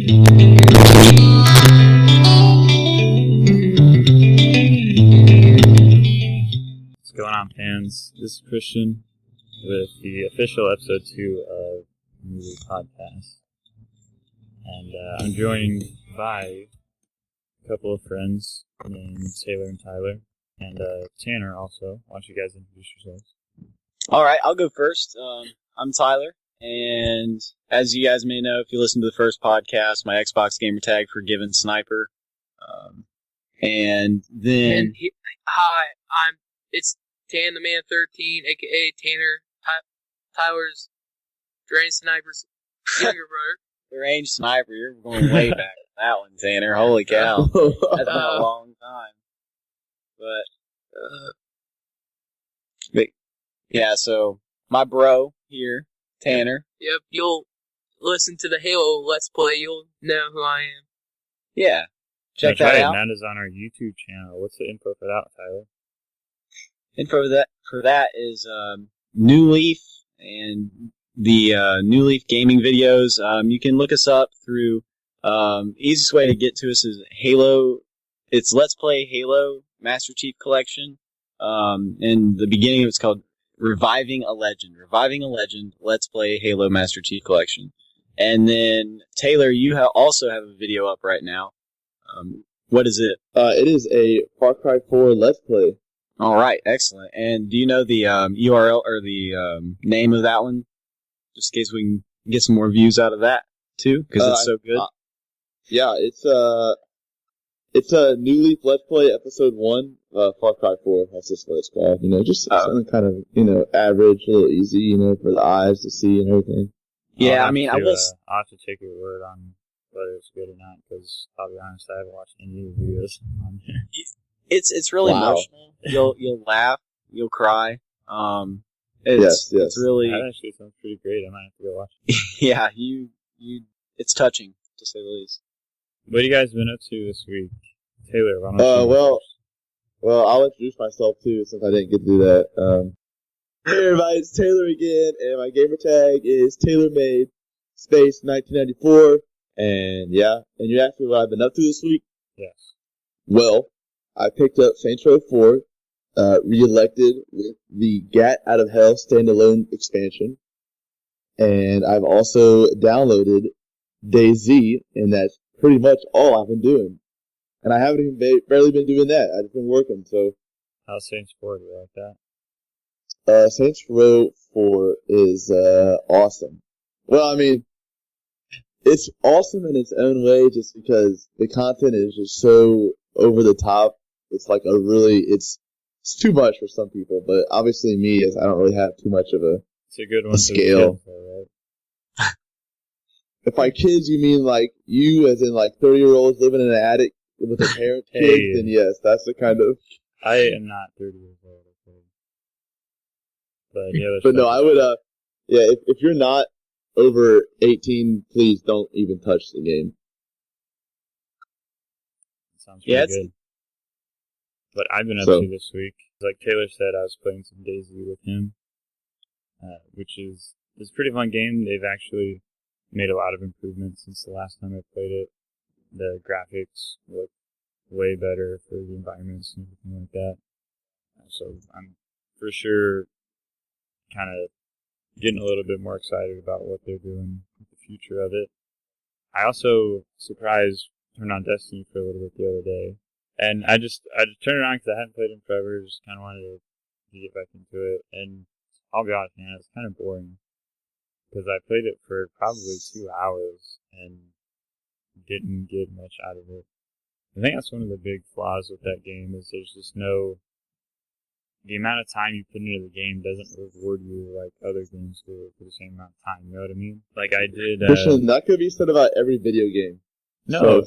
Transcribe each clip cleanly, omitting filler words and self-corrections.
What's going on, fans? This is Christian with the official episode 2 of Movie Podcast. And I'm joined by a couple of friends named Taylor and Tyler, and Tanner also. Why don't you guys introduce yourselves? All right, I'll go first. I'm Tyler, and as you guys may know, if you listen to the first podcast, my Xbox gamer tag Forgiven Sniper. And then... It's Tan the Man 13, a.k.a. Tanner, Tyler's Drain Sniper's younger brother. The range sniper, you're going way back on that one, Tanner. Holy cow. That's been a long time. But yeah, so my bro here, Tanner. Yep, you'll listen to the Halo Let's Play, you'll know who I am. Yeah, check That's that right, out. and that is on our YouTube channel. What's the info for that, Tyler? Info for that is New Leaf and the New Leaf gaming videos. You can look us up through easiest way to get to us is Halo. It's Let's Play Halo Master Chief Collection. And the beginning of it's called Reviving a Legend. Reviving a Legend. Let's Play Halo Master Chief Collection. And then Taylor, you also have a video up right now. What is it? It is a Far Cry 4 Let's Play. All right, excellent. And do you know the URL or the name of that one? Just in case we can get some more views out of that too, because it's so good. Yeah, it's a New Leaf Let's Play Episode 1, Far Cry 4. That's just what it's called. You know, just something kind of average, a little easy, for the eyes to see and everything. Yeah, I'll have to take your word on whether it's good or not, because I'll be honest, I haven't watched any of the videos on here. It's really emotional. You'll laugh, you'll cry. It's really. That actually sounds pretty great. I might have to go watch it. Yeah, it's touching to say the least. What have you guys been up to this week, Taylor? Why don't you well, I'll introduce myself too, since I didn't get to do that. Hey everybody, it's Taylor again, and my gamer tag is TaylorMade Space 1994. And yeah, and you asked me what I've been up to this week. Yes. Well, I picked up Saints Row 4, re-elected with the Gat Out of Hell standalone expansion, and I've also downloaded DayZ, and that's pretty much all I've been doing. And I haven't even barely been doing that. I've just been working, so. How's Saints 4? Do you like that? Saints Row 4 is awesome. Well, I mean, it's awesome in its own way, just because the content is just so over the top. It's like it's too much for some people, but obviously me, as I don't really have too much of it's a good one scale. Kids, though, right? If by kids you mean like you, as in like 30-year-olds living in an attic with a parent kid, then yes, that's the kind of. I am not 30 years old, okay. But yeah, but no, I would. If you're not over 18, please don't even touch the game. Sounds pretty good. What I've been up to this week, like Taylor said, I was playing some DayZ with him, which is a pretty fun game. They've actually made a lot of improvements since the last time I played it. The graphics look way better for the environments and everything like that. So I'm for sure kind of getting a little bit more excited about what they're doing with the future of it. I also turned on Destiny for a little bit the other day. And I just turned it on because I hadn't played it in forever. Just kind of wanted to get back into it. And I'll be honest, man, it's kind of boring. Because I played it for probably 2 hours and didn't get much out of it. I think that's one of the big flaws with that game is there's just the amount of time you put into the game doesn't reward you like other games do for the same amount of time. You know what I mean? Like I did. That could be said about every video game. No.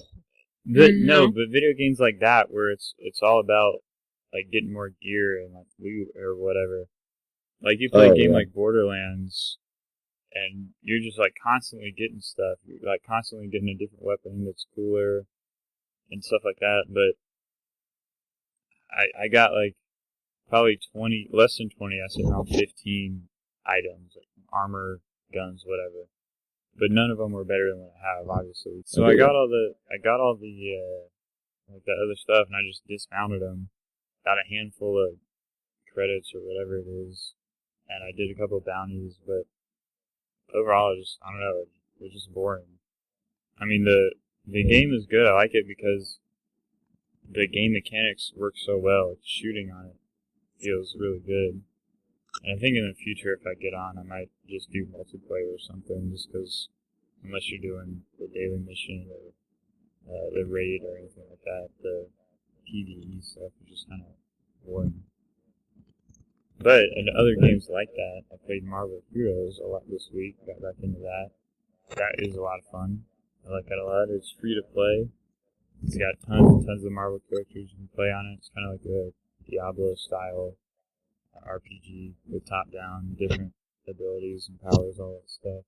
But video games like that where it's all about like getting more gear and like loot or whatever. Like you play a game like Borderlands and you're just like constantly getting stuff. You're like constantly getting a different weapon that's cooler and stuff like that. But I got like probably less than 20, I said around 15 items, like armor, guns, whatever. but none of them were better than what I have, obviously. So I got all the like that other stuff, and I just dismounted them. Got a handful of credits or whatever it is, and I did a couple of bounties, but overall, I don't know, it was just boring. I mean, the game is good. I like it because the game mechanics work so well. Shooting on it feels really good. And I think in the future, if I get on, I might just do multiplayer or something, just because unless you're doing the daily mission or the raid or anything like that, the PvE stuff is just kind of boring. But in other games like that, I played Marvel Heroes a lot this week, got back into that. That is a lot of fun. I like that a lot. It's free to play. It's got tons and tons of Marvel characters you can play on it. It's kind of like a Diablo-style RPG with top-down, different abilities and powers, all that stuff.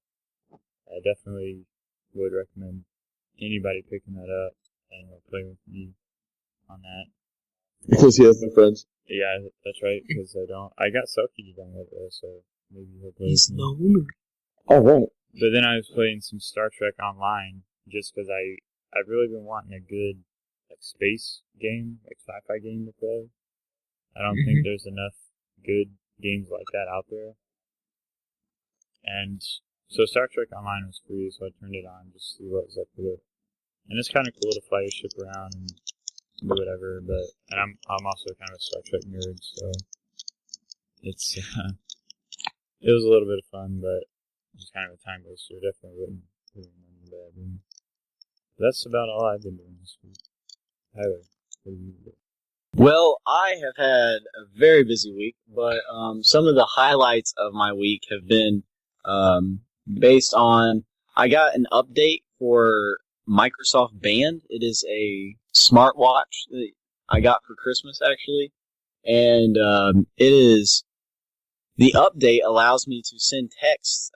I definitely would recommend anybody picking that up and playing with me on that. Because he has no friends. Yeah, that's right, because I don't. I got Selkie to download it, so maybe he'll play He's with the me. owner. Oh, right. But then I was playing some Star Trek Online, just because I've really been wanting a good like space game, like sci-fi game to play. I don't think there's enough good games like that out there. And so Star Trek Online was free, so I turned it on just to see what was up with it. And it's kind of cool to fly your ship around and do whatever. And I'm also kind of a Star Trek nerd, so it's it was a little bit of fun, but just kind of a time waster. Definitely wouldn't put any money into that game. That's about all I've been doing this week. Tyler, what do you do? Well, I have had a very busy week, but some of the highlights of my week have been based on, I got an update for Microsoft Band. It is a smartwatch that I got for Christmas, actually, and it is, the update allows me to send texts,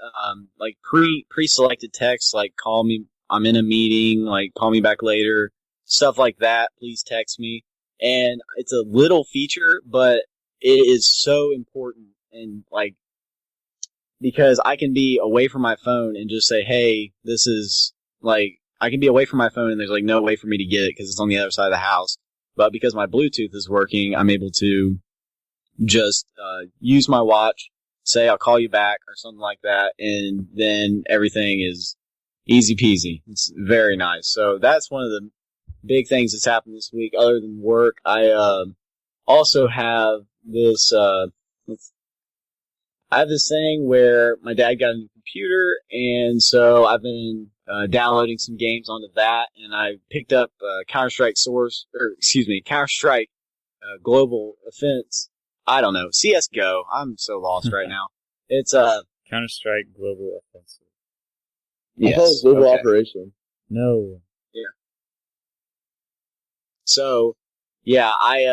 like pre-selected texts, like call me, I'm in a meeting, like call me back later, stuff like that, please text me. And it's a little feature, but it is so important, and like, because I can be away from my phone and just say, hey, this is, like, I can be away from my phone and there's like no way for me to get it because it's on the other side of the house. But because my Bluetooth is working, I'm able to just use my watch, say I'll call you back or something like that, and then everything is easy peasy. It's very nice. So that's one of the big things that's happened this week other than work. I also have this I have this thing where my dad got a new computer, and so I've been downloading some games onto that, and I picked up Counter-Strike Global Offense. I don't know, CS:GO. I'm so lost right now. It's Counter-Strike Global Offensive. I thought it was Global Operation. No. Yeah. So, yeah, I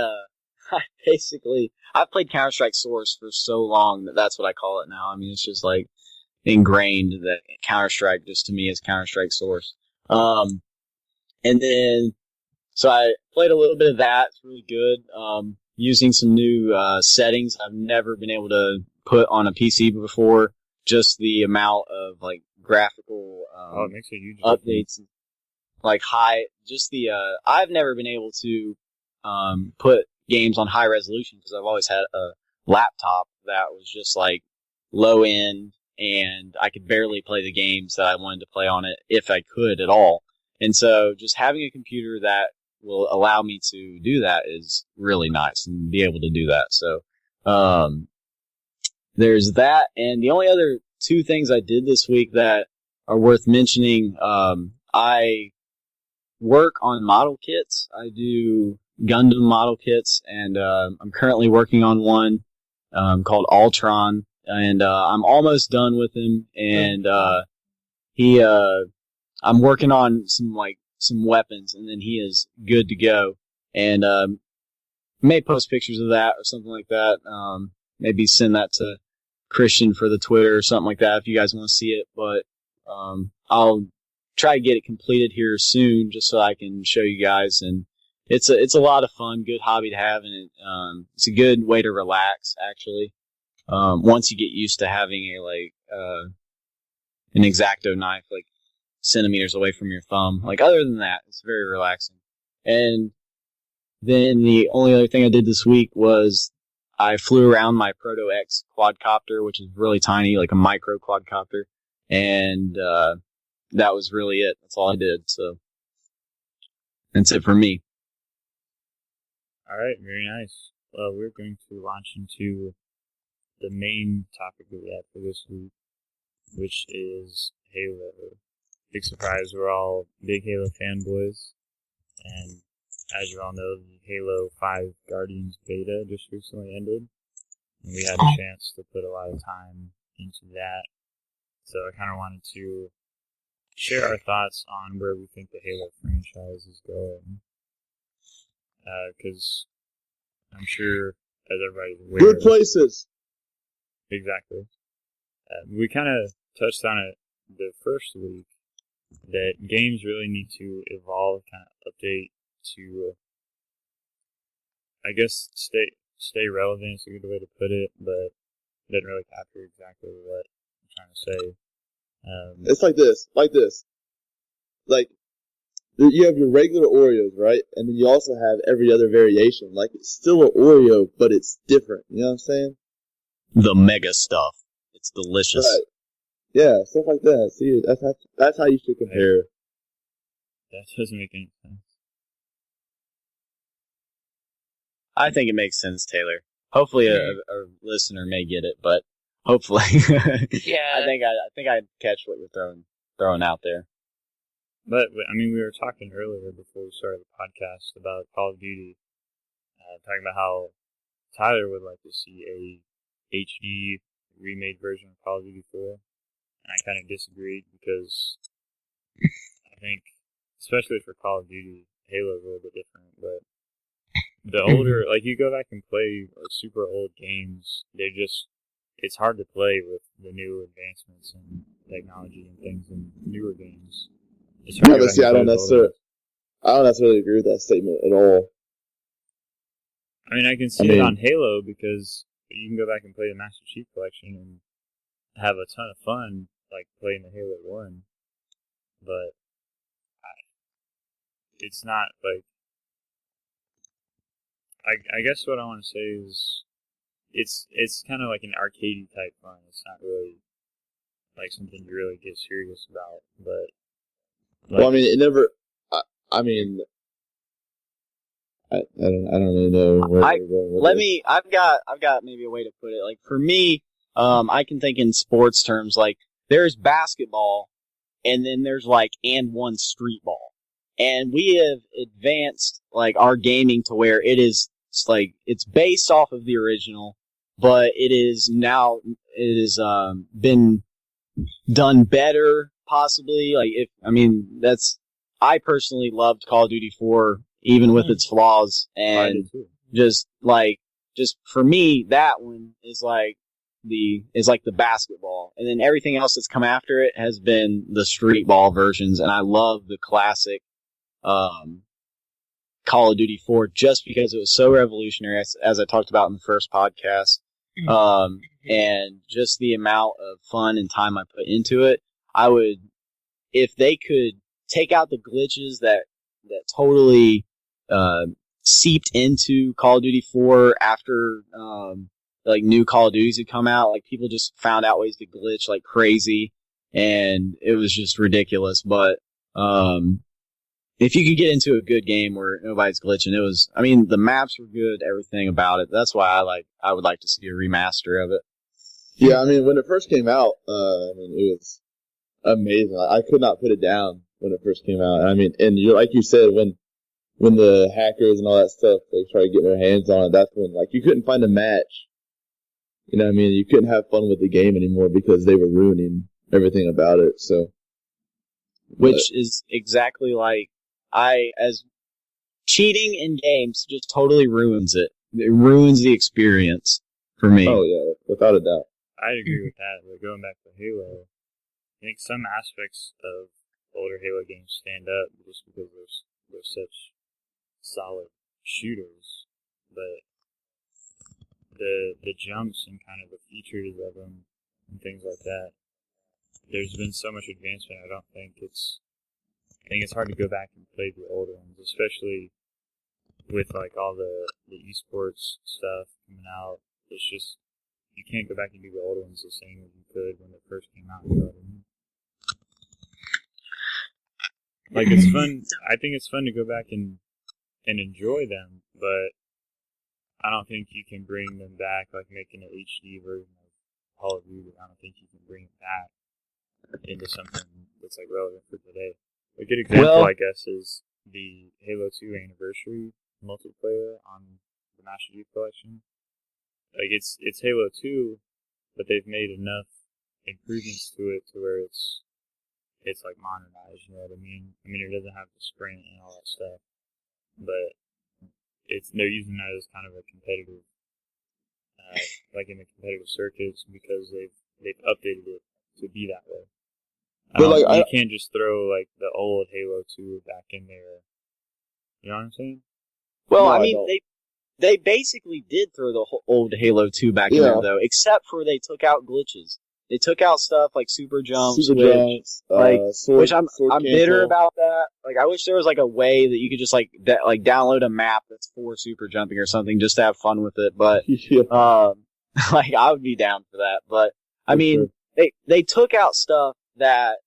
I've played Counter-Strike Source for so long that's what I call it now. I mean, it's just like ingrained that Counter-Strike just to me is Counter-Strike Source. And then, so I played a little bit of that. It's really good. Using some new settings I've never been able to put on a PC before. Just the amount of like graphical it makes a huge updates, like I've never been able to put games on high resolution because I've always had a laptop that was just like low end, and I could barely play the games that I wanted to play on it if I could at all. And so just having a computer that will allow me to do that is really nice, and be able to do that. So there's that. And the only other two things I did this week that are worth mentioning, I work on model kits. I do Gundam model kits, and I'm currently working on one called Ultron, and I'm almost done with him. And I'm working on some weapons, and then he is good to go. And may post pictures of that or something like that. Maybe send that to Christian for the Twitter or something like that if you guys want to see it. But I'll try to get it completed here soon, just so I can show you guys. And it's a lot of fun, good hobby to have, and it's a good way to relax, actually. Once you get used to having an X-Acto knife, like centimeters away from your thumb. Like other than that, it's very relaxing. And then the only other thing I did this week was I flew around my Proto X quadcopter, which is really tiny, like a micro quadcopter, and that was really it. That's all I did. So that's it for me. All right, very nice. Well, we're going to launch into the main topic that we have for this week, which is Halo. Big surprise, we're all big Halo fanboys, and as you all know, the Halo 5 Guardians beta just recently ended, and we had a chance to put a lot of time into that. So I kind of wanted to share our thoughts on where we think the Halo franchise is going. Because I'm sure, as everybody's aware... Good places! Exactly. We kind of touched on it the first week, that games really need to evolve, kind of update to, I guess, stay relevant is a good way to put it, but it doesn't really capture exactly what I'm trying to say. It's like this. Like, you have your regular Oreos, right? And then you also have every other variation. Like, it's still an Oreo, but it's different. You know what I'm saying? The mega stuff. It's delicious. Right. Yeah, stuff like that. See, that's how you should compare. That doesn't make any sense. I think it makes sense, Taylor. Hopefully a listener may get it, but hopefully. Yeah. I think I catch what you're throwing out there. But, I mean, we were talking earlier before we started the podcast about Call of Duty, talking about how Tyler would like to see a HD remade version of Call of Duty 4, and I kind of disagreed because I think, especially for Call of Duty, Halo is a little bit different, but the older, like, you go back and play like super old games, it's hard to play with the new advancements in technology and things in newer games. Yeah, but see, I don't necessarily agree with that statement at all. I mean, I can see it on Halo because you can go back and play the Master Chief Collection and have a ton of fun, like playing the Halo 1, but it's not like, I guess what I want to say is it's kind of like an arcadey type fun. It's not really like something you really get serious about, but like, well, I mean, it never. I mean, I don't really know where we're going with this. I've got maybe a way to put it. Like for me, I can think in sports terms. Like there's basketball, and then there's like one street ball, and we have advanced like our gaming to where it's based off of the original, but it is been done better, possibly. I personally loved Call of Duty 4, even with its flaws, and just for me, that one is like the basketball, and then everything else that's come after it has been the street ball versions, and I love the classic Call of Duty 4 just because it was so revolutionary, as I talked about in the first podcast, and just the amount of fun and time I put into it. I would, if they could take out the glitches that totally seeped into Call of Duty 4 after like new Call of Duties had come out, like people just found out ways to glitch like crazy, and it was just ridiculous. But if you could get into a good game where nobody's glitching, the maps were good, everything about it. That's why I would like to see a remaster of it. Yeah, I mean, when it first came out, it was amazing. I could not put it down when it first came out. I mean, and like you said, when the hackers and all that stuff, they tried to get their hands on it, that's when, like, you couldn't find a match. You know what I mean? You couldn't have fun with the game anymore because they were ruining everything about it, so. Which is exactly like, as cheating in games just totally ruins it. It ruins the experience for me. Oh, yeah, without a doubt. I'd agree with that, but going back to Halo, I think some aspects of older Halo games stand up just because they're such solid shooters, but the jumps and kind of the features of them and things like that, there's been so much advancement. I think it's hard to go back and play the older ones, especially with like all the esports stuff coming out. It's just you can't go back and do the older ones the same as you could when they first came out. You know what I mean? Like it's fun. I think it's fun to go back and enjoy them, but I don't think you can bring them back like making an HD version of Call of Duty. I don't think you can bring it back into something that's like relevant for today. A good example, I guess, is the Halo 2 anniversary multiplayer on the Master Chief Collection. Like it's Halo 2, but they've made enough improvements to it to where it's like modernized. You know what I mean? I mean, it doesn't have the sprint and all that stuff, but they're using that as kind of a competitive, like in the competitive circuits because they've updated it to be that way. You can't just throw like the old Halo 2 back in there. You know what I'm saying? Well, no, I mean, they basically did throw the old Halo 2 back in there, though, except for they took out glitches. They took out stuff like super jumps, which I'm bitter about that. Like, I wish there was like a way that you could just like download a map that's for super jumping or something just to have fun with it. But like I would be down for that. But I mean, they took out stuff that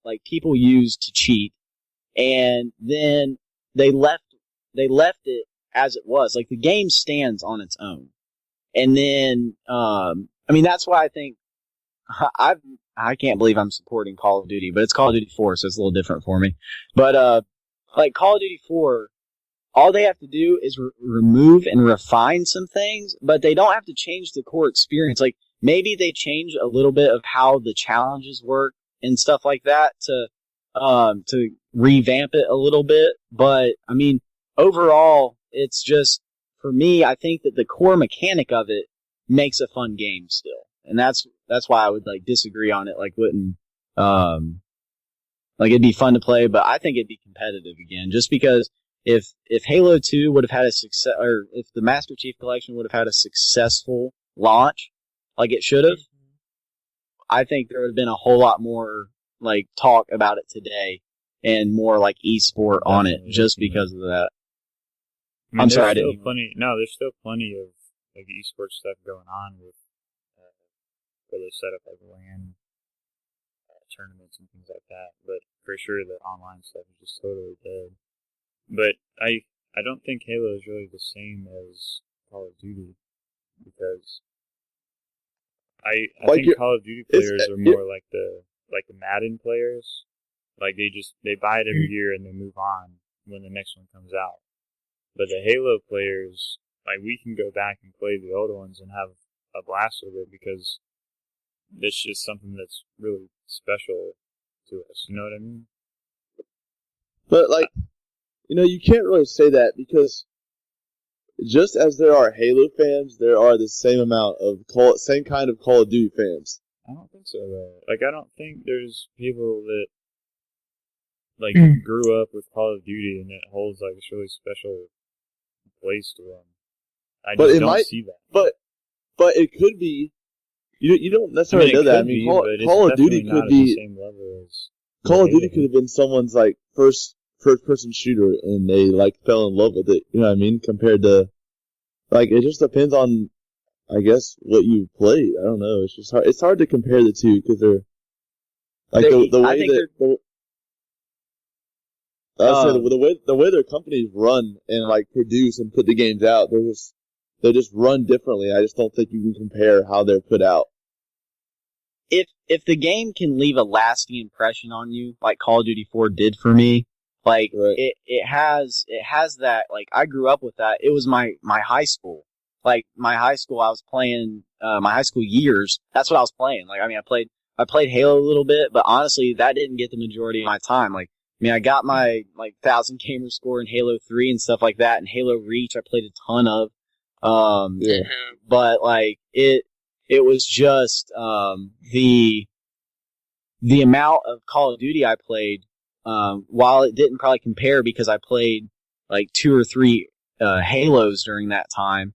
like people used to cheat, and then they left it as it was. Like the game stands on its own, and then I mean that's why I think I can't believe I'm supporting Call of Duty, but it's Call of Duty 4, so it's a little different for me. But like Call of Duty 4, all they have to do is remove and refine some things, but they don't have to change the core experience. Like maybe they change a little bit of how the challenges work and stuff like that to revamp it a little bit. But I mean, overall, it's just for me. I think that the core mechanic of it makes a fun game still, and that's why I would like disagree on it. Like wouldn't like it'd be fun to play, but I think it'd be competitive again, just because if Halo 2 would have had a success, or if the Master Chief Collection would have had a successful launch, like it should have, I think there would have been a whole lot more like talk about it today and more like esport on it just because of that. I mean, I'm sorry, there's still plenty of like esports stuff going on with where they set up like LAN tournaments and things like that. But for sure, the online stuff is just totally dead. But I don't think Halo is really the same as Call of Duty because I think Call of Duty players are more like the Madden players. Like they buy it every year and they move on when the next one comes out. But the Halo players, like we can go back and play the older ones and have a blast with it because it's just something that's really special to us. You know what I mean? But like, you can't really say that because just as there are Halo fans, there are the same amount of same kind of Call of Duty fans. I don't think so, though. Like, I don't think there's people that like grew up with Call of Duty and it holds like this really special place to them. I just don't see that. But it could be. You don't necessarily know that. I mean, Call of Duty could be the same level as Call of Duty could have been someone's like first person shooter, and they like fell in love with it. You know what I mean? Compared to like, it just depends on, I guess, what you played. I don't know. It's just hard. It's hard to compare the two because they're like the way their companies run and like produce and put the games out. They just run differently. I just don't think you can compare how they're put out. If the game can leave a lasting impression on you, like Call of Duty 4 did for me, like right. it has that. Like I grew up with that. It was my high school. Like my high school, I was playing my high school years. That's what I was playing. Like I mean, I played Halo a little bit, but honestly, that didn't get the majority of my time. Like I mean, I got my like 1,000 gamer score in Halo 3 and stuff like that, and Halo Reach I played a ton of. But like it was just the amount of Call of Duty I played. While it didn't probably compare because I played like 2 or 3 Halos during that time,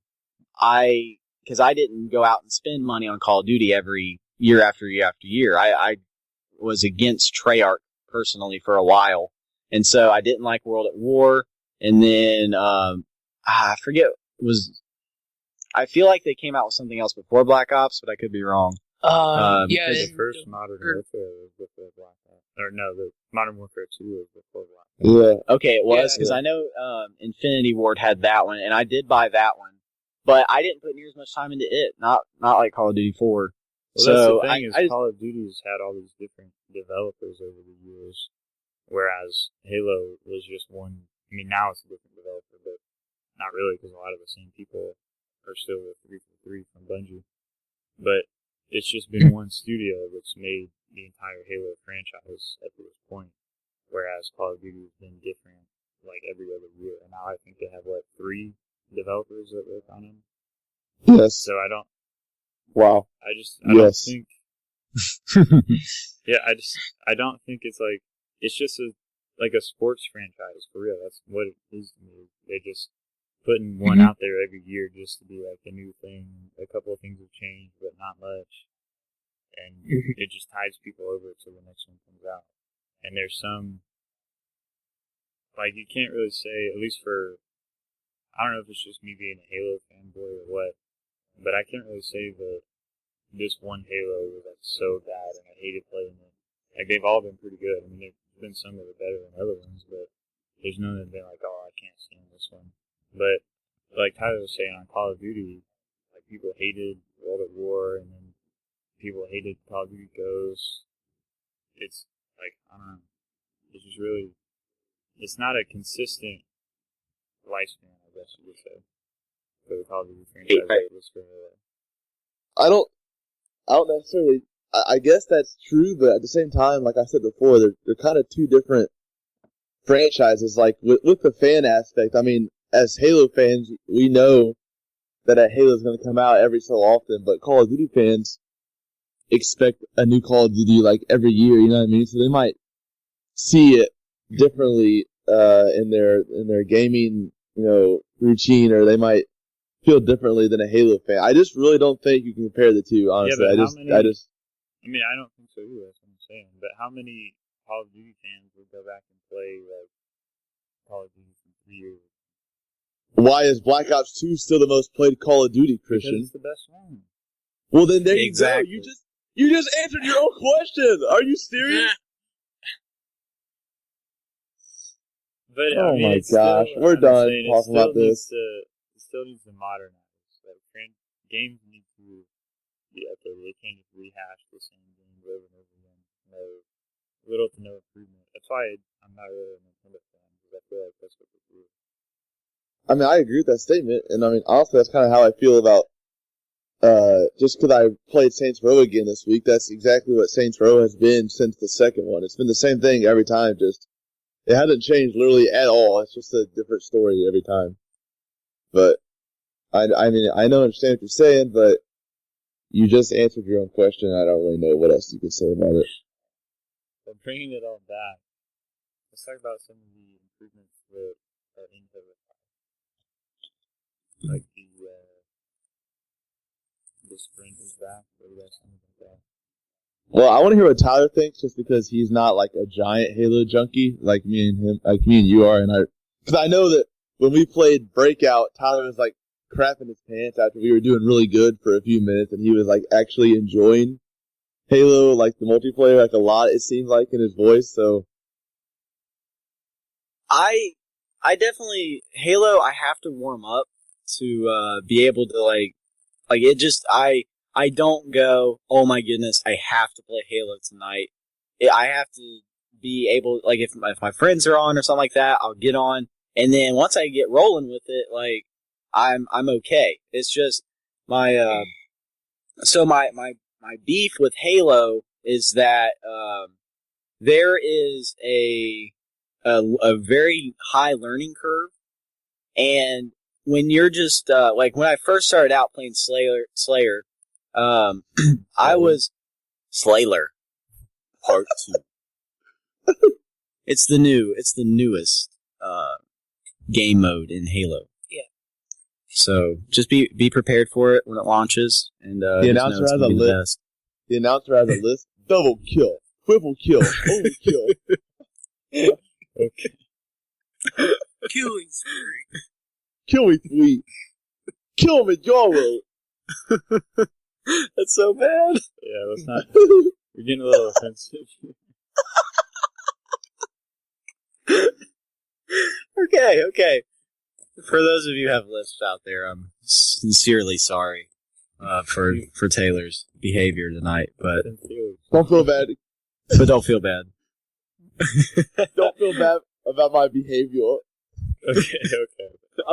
because I didn't go out and spend money on Call of Duty every year after year after year. I was against Treyarch personally for a while. And so I didn't like World at War. And then, I forget, I feel like they came out with something else before Black Ops, but I could be wrong. Yeah. The first Modern Warfare was before Black Ops. Or no, the Modern Warfare 2 was before Black Ops. Yeah. Okay, it was, because I know Infinity Ward had that one, and I did buy that one. But I didn't put near as much time into it, not like Call of Duty 4. Well, so that's the thing is Call of Duty's had all these different developers over the years, whereas Halo was just one. I mean, now it's a different developer, but not really, because a lot of the same people are still with 343 from Bungie. But it's just been one studio that's made the entire Halo franchise up to this point, whereas Call of Duty has been different like every other year. And now I think they have, 3 developers that work on them? Yes. So I don't... Wow. I don't think... Yeah, I don't think it's like... It's just a sports franchise, for real. That's what it is to me. They're just putting one out there every year just to be like a new thing. A couple of things have changed, but not much. And it just ties people over till the next one comes out. And there's some, you can't really say, at least for, I don't know if it's just me being a Halo fanboy or what, but I can't really say that this one Halo was so bad and I hated playing it. They've all been pretty good. I mean, there's been some that are better than other ones, but there's none that have been like, oh, I can't stand this one. But, like Tyler was saying, on Call of Duty, people hated World at War, and then people hated Call of Duty Ghosts. It's, I don't know. It's just really, it's not a consistent lifespan, I guess you could say, for the Call of Duty franchise. I don't necessarily, I guess that's true, but at the same time, like I said before, they're kind of two different franchises. Like, with the fan aspect, I mean, as Halo fans, we know that a Halo is going to come out every so often, but Call of Duty fans expect a new Call of Duty every year, you know what I mean? So they might see it differently in their gaming, routine, or they might feel differently than a Halo fan. I just really don't think you can compare the two, honestly. Yeah, I don't think so either, that's what I'm saying. But how many Call of Duty fans would go back and play Call of Duty for 3 years? Why is Black Ops 2 still the most played Call of Duty, Christian? Because it's the best one. Well, then there you go. You just answered your own question. Are you serious? But, oh my gosh, we're done talking about this. It still needs to modernize. Games need to be updated. They can't just rehash the same games over and over again. Little to no improvement. That's why I'm not really a Nintendo fan, because I feel like that's what they do. I mean, I agree with that statement, and I mean, honestly, that's kind of how I feel about, just because I played Saints Row again this week, that's exactly what Saints Row has been since the second one. It's been the same thing every time, it hasn't changed literally at all. It's just a different story every time. But, I mean, I don't understand what you're saying, but you just answered your own question. I don't really know what else you can say about it. But bringing it all back, let's talk about some of the improvements that are in the like the sprint is back, or something like that. Well, I want to hear what Tyler thinks, just because he's not a giant Halo junkie like me and you are, because I know that when we played Breakout, Tyler was crapping his pants after we were doing really good for a few minutes, and he was actually enjoying Halo, the multiplayer, a lot, it seemed like, in his voice. So I definitely, Halo, I have to warm up to be able to it just, I don't go, oh my goodness, I have to play Halo tonight. I have to be able, if my friends are on or something like that, I'll get on, and then once I get rolling with it, I'm okay. It's just my beef with Halo is that there is a very high learning curve, and when you're just when I first started out playing Slayer, I was Slayer Part 2. It's the newest game mode in Halo. Yeah. So just be prepared for it when it launches, and the announcer has a list. The announcer has a list. Double kill. Quivel kill. Overkill. Okay. Killing spree. Kill me, sweet. Kill me, Joro. That's so bad. Yeah, let's not. You're getting a little offensive. Okay. For those of you who have lisps out there, I'm sincerely sorry for Taylor's behavior tonight, but Don't feel bad. don't feel bad. Don't feel bad about my behavior.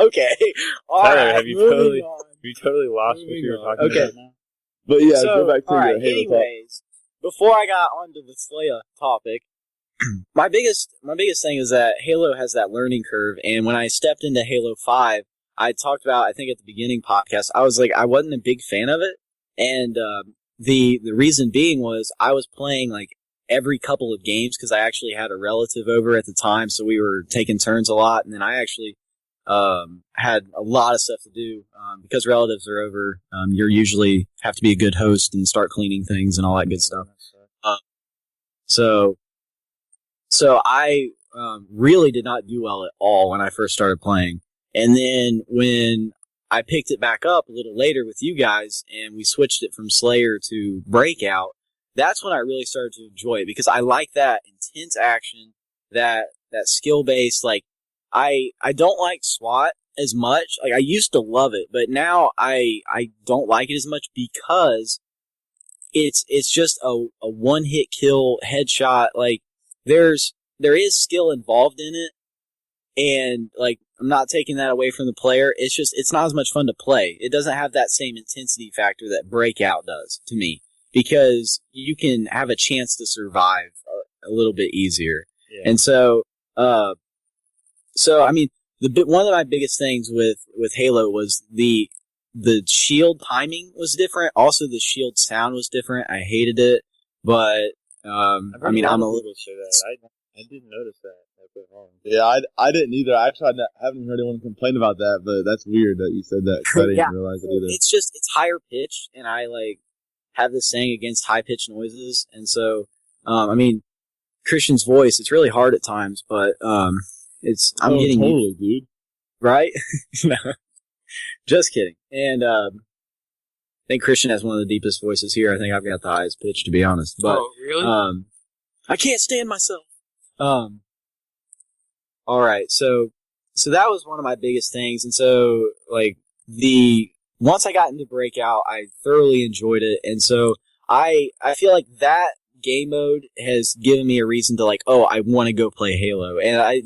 Okay. All Tyler, right. have you totally lost what you were talking about now? But yeah, So, go back to all your right, Halo talk. anyways, before I got onto the Slayer topic, my biggest thing is that Halo has that learning curve, and when I stepped into Halo 5, I talked about, I think at the beginning podcast, I was like, I wasn't a big fan of it, and the reason being was I was playing like every couple of games because I actually had a relative over at the time, so we were taking turns a lot, and then I actually had a lot of stuff to do because relatives are over. You usually have to be a good host and start cleaning things and all that good stuff. So I really did not do well at all when I first started playing. And then when I picked it back up a little later with you guys and we switched it from Slayer to Breakout, that's when I really started to enjoy it because I like that intense action, that skill-based, like, I don't like SWAT as much. Like, I used to love it, but now I don't like it as much because it's just a one-hit kill headshot. Like, there is skill involved in it, and like I'm not taking that away from the player. It's not as much fun to play. It doesn't have that same intensity factor that Breakout does to me because you can have a chance to survive a little bit easier. Yeah. And so I mean, one of my biggest things with Halo was the shield timing was different. Also, the shield sound was different. I hated it, but I mean, I'm a little. I didn't notice that. Yeah, I didn't either. I haven't heard anyone complain about that, but that's weird that you said that. I didn't realize it either. It's higher pitched, and I like have this saying against high pitched noises, and so I mean, Christian's voice, it's really hard at times, but I'm getting totally, dude. Right? Just kidding. And I think Christian has one of the deepest voices here. I think I've got the highest pitch, to be honest. But really? I can't stand myself. All right, so that was one of my biggest things, and so like once I got into Breakout, I thoroughly enjoyed it, and so I feel like that game mode has given me a reason to like, oh, I want to go play Halo, and I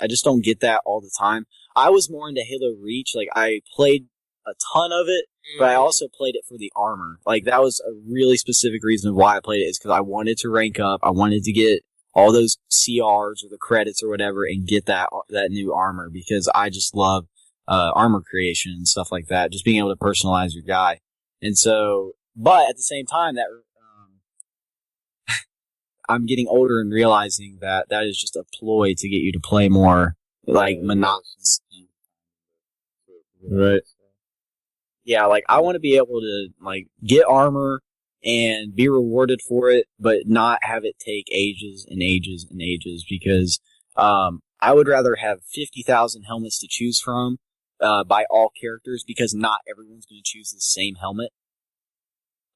just don't get that all the time. I was more into Halo Reach, like I played a ton of it, but I also played it for the armor. Like that was a really specific reason why I played it, is because I wanted to rank up, I wanted to get all those CRs or the credits or whatever and get that new armor because I just love armor creation and stuff like that, just being able to personalize your guy. And so, but at the same time, that I'm getting older and realizing that is just a ploy to get you to play more like monotonous. Right. Yeah, like I want to be able to like get armor and be rewarded for it, but not have it take ages and ages and ages because I would rather have 50,000 helmets to choose from by all characters because not everyone's going to choose the same helmet.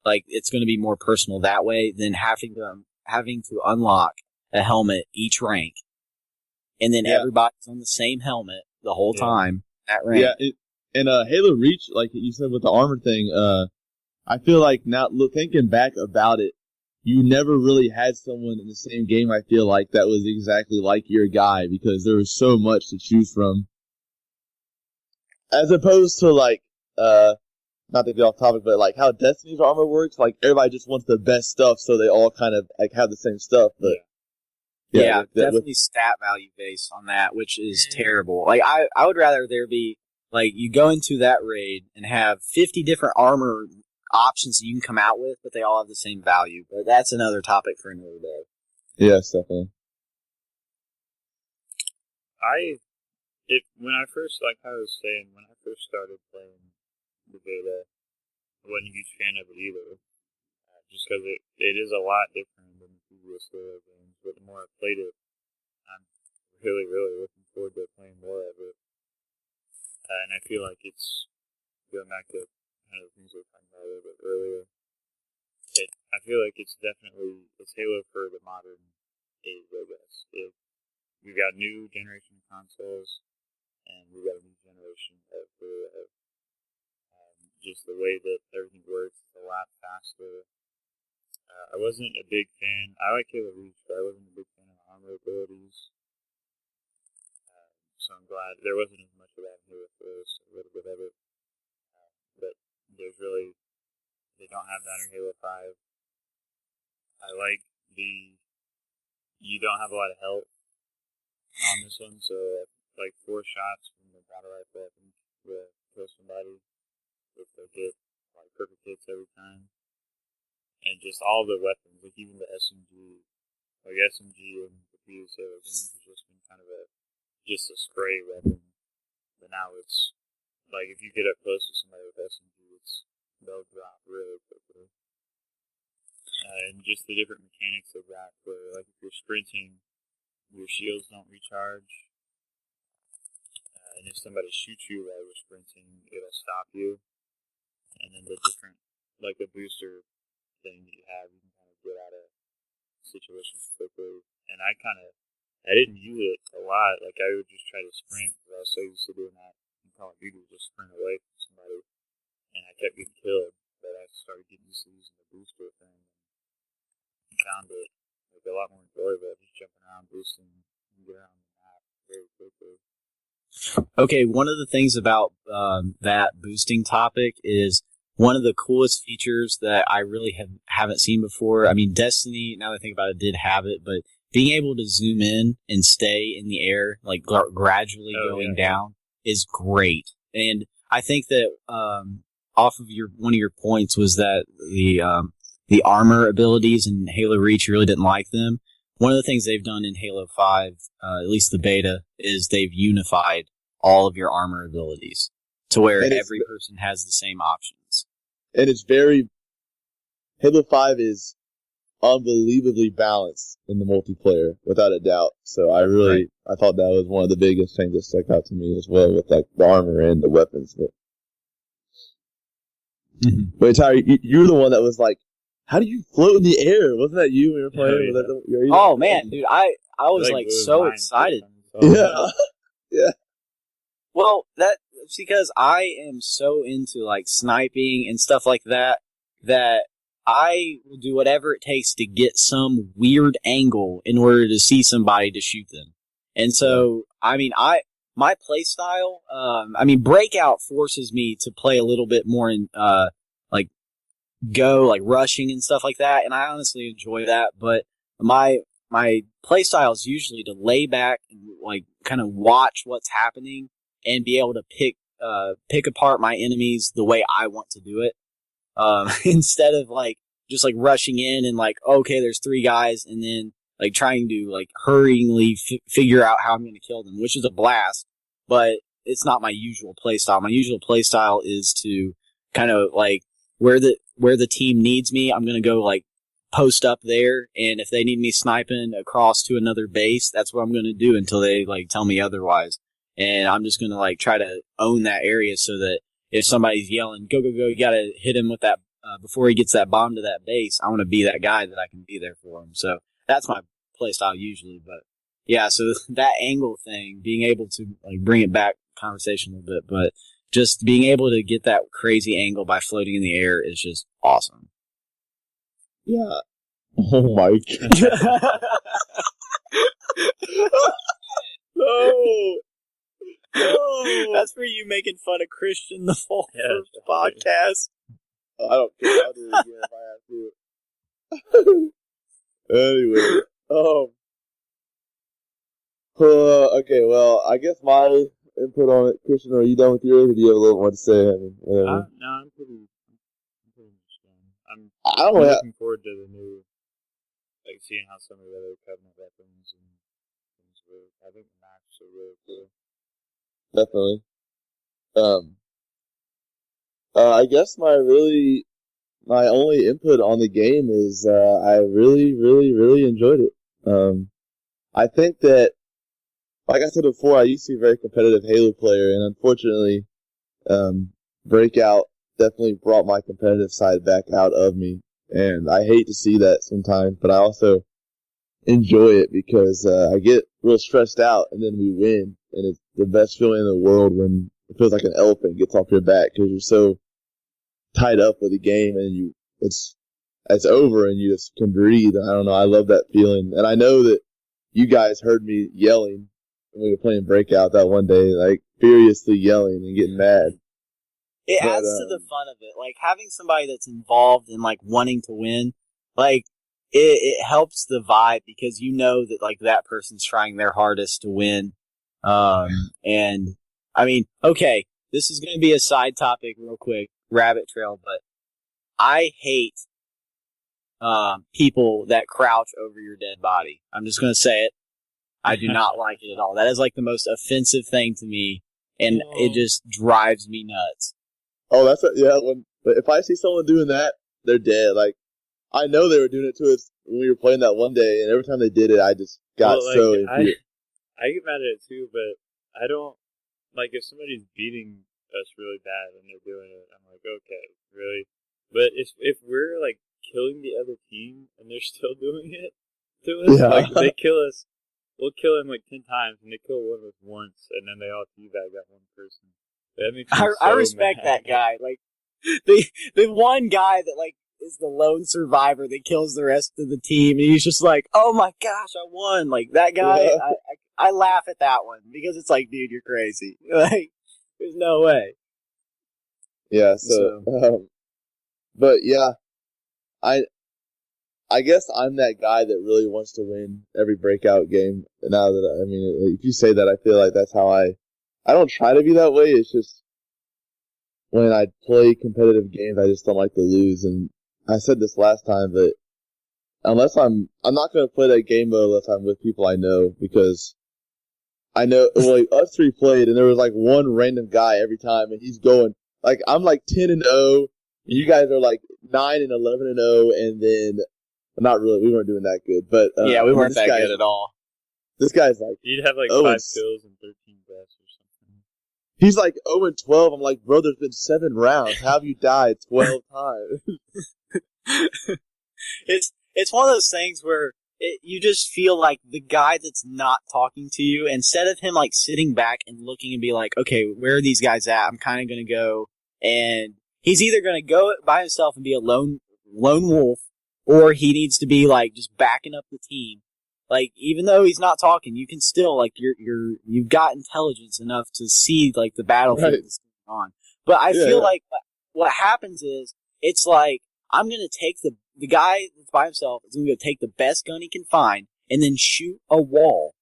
Like it's going to be more personal that way than having to unlock a helmet each rank, and then everybody's on the same helmet the whole time at rank. Yeah, and Halo Reach, like you said with the armor thing, I feel like now thinking back about it, you never really had someone in the same game, I feel like, that was exactly like your guy because there was so much to choose from. As opposed to like, not to get off topic, but like how Destiny's armor works, like everybody just wants the best stuff so they all kind of like have the same stuff, but definitely stat value based on that, which is terrible. Like I would rather there be like you go into that raid and have 50 different armor options that you can come out with, but they all have the same value. But that's another topic for another day. Yes, definitely. When I first, like I was saying, when I first started playing the beta, I wasn't a huge fan of it either. Just because it is a lot different than the previous Halo games, but the more I played it, I'm really, really looking forward to playing more of it. And I feel like it's going back to kind of the things we were talking about a little bit earlier. I feel like it's Halo for the modern age, I guess. We've got new generation of consoles, and we've got a new generation of just the way that everything works is a lot faster. I wasn't a big fan. I like Halo Reach, but I wasn't a big fan of armor abilities. So I'm glad there wasn't as much of that in Halo 4, so a little bit of it. But they don't have that in Halo 5. I like you don't have a lot of health on this one, so like 4 shots from the battle rifle, I think, will kill somebody if they get like perfect hits every time. And just all the weapons, like even the SMG, and the previous Halo games has just been kind of just a spray weapon. But now it's like if you get up close to somebody with SMG, they'll drop really quickly. And just the different mechanics of that, where like if you're sprinting, your shields don't recharge, and if somebody shoots you while you're sprinting, it'll stop you. And then the different, like the booster thing that you have, you can kind of get out of situations quickly. And I didn't use it a lot. Like I would just try to sprint, because I was so used to doing that in Call of Duty, just sprint away from somebody, and I kept getting killed. But I started getting used to using the booster thing. Found it like a lot more enjoyable, just jumping around, boosting, and get around the map very quickly. Okay, one of the things about that boosting topic is one of the coolest features that I really haven't seen before. I mean, Destiny, now that I think about it, did have it, but being able to zoom in and stay in the air, like gradually going down, is great. And I think that off of one of your points was that the armor abilities in Halo Reach, you really didn't like them. One of the things they've done in Halo 5, at least the beta, is they've unified all of your armor abilities to where every person has the same options. And it's Halo 5 is unbelievably balanced in the multiplayer, without a doubt. So I thought that was one of the biggest things that stuck out to me as well, with like the armor and the weapons. But Tyler, you're the one that was like, how do you float in the air? Wasn't that you when you were playing? Oh man, dude, I was like so excited. Yeah. Yeah. Well, that's because I am so into like sniping and stuff like that I will do whatever it takes to get some weird angle in order to see somebody to shoot them. And so, I mean, my play style, Breakout forces me to play a little bit more in, rushing and stuff like that, and I honestly enjoy that, but my play style is usually to lay back and, like, kind of watch what's happening and be able to pick apart my enemies the way I want to do it, instead of, like, just, like, rushing in and, like, okay, there's 3 guys, and then, like, trying to, like, hurriedly figure out how I'm going to kill them, which is a blast, but it's not my usual play style. My usual play style is to kind of, like, where the team needs me, I'm going to go, like, post up there, and if they need me sniping across to another base, that's what I'm going to do until they, like, tell me otherwise. And I'm just going to, like, try to own that area so that if somebody's yelling, go, go, go, you got to hit him with that, before he gets that bomb to that base, I want to be that guy that I can be there for him. So that's my play style usually, but yeah, so that angle thing, being able to, like, bring it back conversation a little bit, but just being able to get that crazy angle by floating in the air is just awesome. Yeah. Oh my god. No. That's for you making fun of Christian the whole first podcast. I don't care. I'll do it again if I have to. Anyway. Okay, well, I guess my input on it. Christian, are you done with yours, or do you have a little more to say? I mean, no, I'm pretty much done. I'm looking forward to the new, like, seeing how some of the other Covenant weapons and things work. I think the maps are really cool. Definitely. I guess my my only input on the game is I really, really, really enjoyed it. I think that, like I said before, I used to be a very competitive Halo player, and unfortunately, Breakout definitely brought my competitive side back out of me. And I hate to see that sometimes, but I also enjoy it because I get real stressed out, and then we win, and it's the best feeling in the world when it feels like an elephant gets off your back because you're so tied up with the game, and it's over, and you just can breathe. I don't know. I love that feeling, and I know that you guys heard me yelling when we were playing Breakout that one day, like furiously yelling and getting mad. It adds to the fun of it. Like, having somebody that's involved in, like, wanting to win, like, it helps the vibe because you know that, like, that person's trying their hardest to win. And, I mean, okay, this is going to be a side topic real quick, rabbit trail, but I hate people that crouch over your dead body. I'm just going to say it. I do not like it at all. That is, like, the most offensive thing to me, and it just drives me nuts. Oh, if I see someone doing that, they're dead. Like, I know they were doing it to us when we were playing that one day, and every time they did it, I just got so into it. I get mad at it too, but I don't, like, if somebody's beating us really bad and they're doing it, I'm like, okay, really? But if we're, like, killing the other team and they're still doing it to us, like, they kill us, we'll kill them, like, 10 times, and they kill one of us once, and then they all teabag that one person. I respect that guy. Like, the one guy that, like, is the lone survivor that kills the rest of the team, and he's just like, oh my gosh, I won. Like, that guy, yeah. I laugh at that one because it's like, dude, you're crazy. Like, there's no way. Yeah, but yeah, I guess I'm that guy that really wants to win every Breakout game. Now that, I mean, if you say that, I feel like that's how I don't try to be that way. It's just when I play competitive games, I just don't like to lose. And I said this last time, but unless I'm not going to play that game mode unless I'm with people I know, because I know, like, us three played, and there was like one random guy every time, and he's going, like, I'm like 10-0, and you guys are like 9-11-0, and then, not really, we weren't doing that good, but yeah, we weren't that good at all. This guy's like, you'd have like 5 kills and 13 deaths or something. He's like 0-12. I'm like, bro, there's been 7 rounds. How have you died 12 times? It's one of those things where you just feel like the guy that's not talking to you, instead of him like sitting back and looking and be like, okay, where are these guys at? I'm kind of going to go, and he's either going to go by himself and be a lone wolf, or he needs to be like just backing up the team. Like, even though he's not talking, you can still, like, you've got intelligence enough to see, like, the battlefield that's going on. But I feel like what happens is, it's like, I'm going to take the guy that's by himself is going to take the best gun he can find and then shoot a wall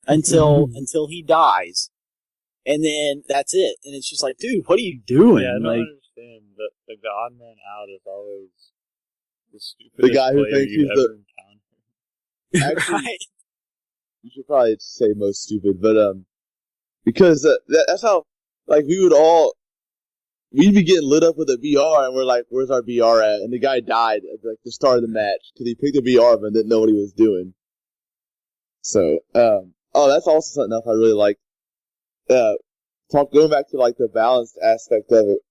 until he dies. And then that's it. And it's just like, dude, what are you doing? Yeah, I don't like, understand. The odd man out is always the stupidest the guy who player thinks you've he's ever encountered. Actually, right? You should probably say most stupid, but because that's how, like, we'd be getting lit up with a VR, and we're like, where's our VR at? And the guy died at, like, the start of the match because he picked a VR up and didn't know what he was doing. So, that's also something else I really like. Going back to, like, the balanced aspect of it.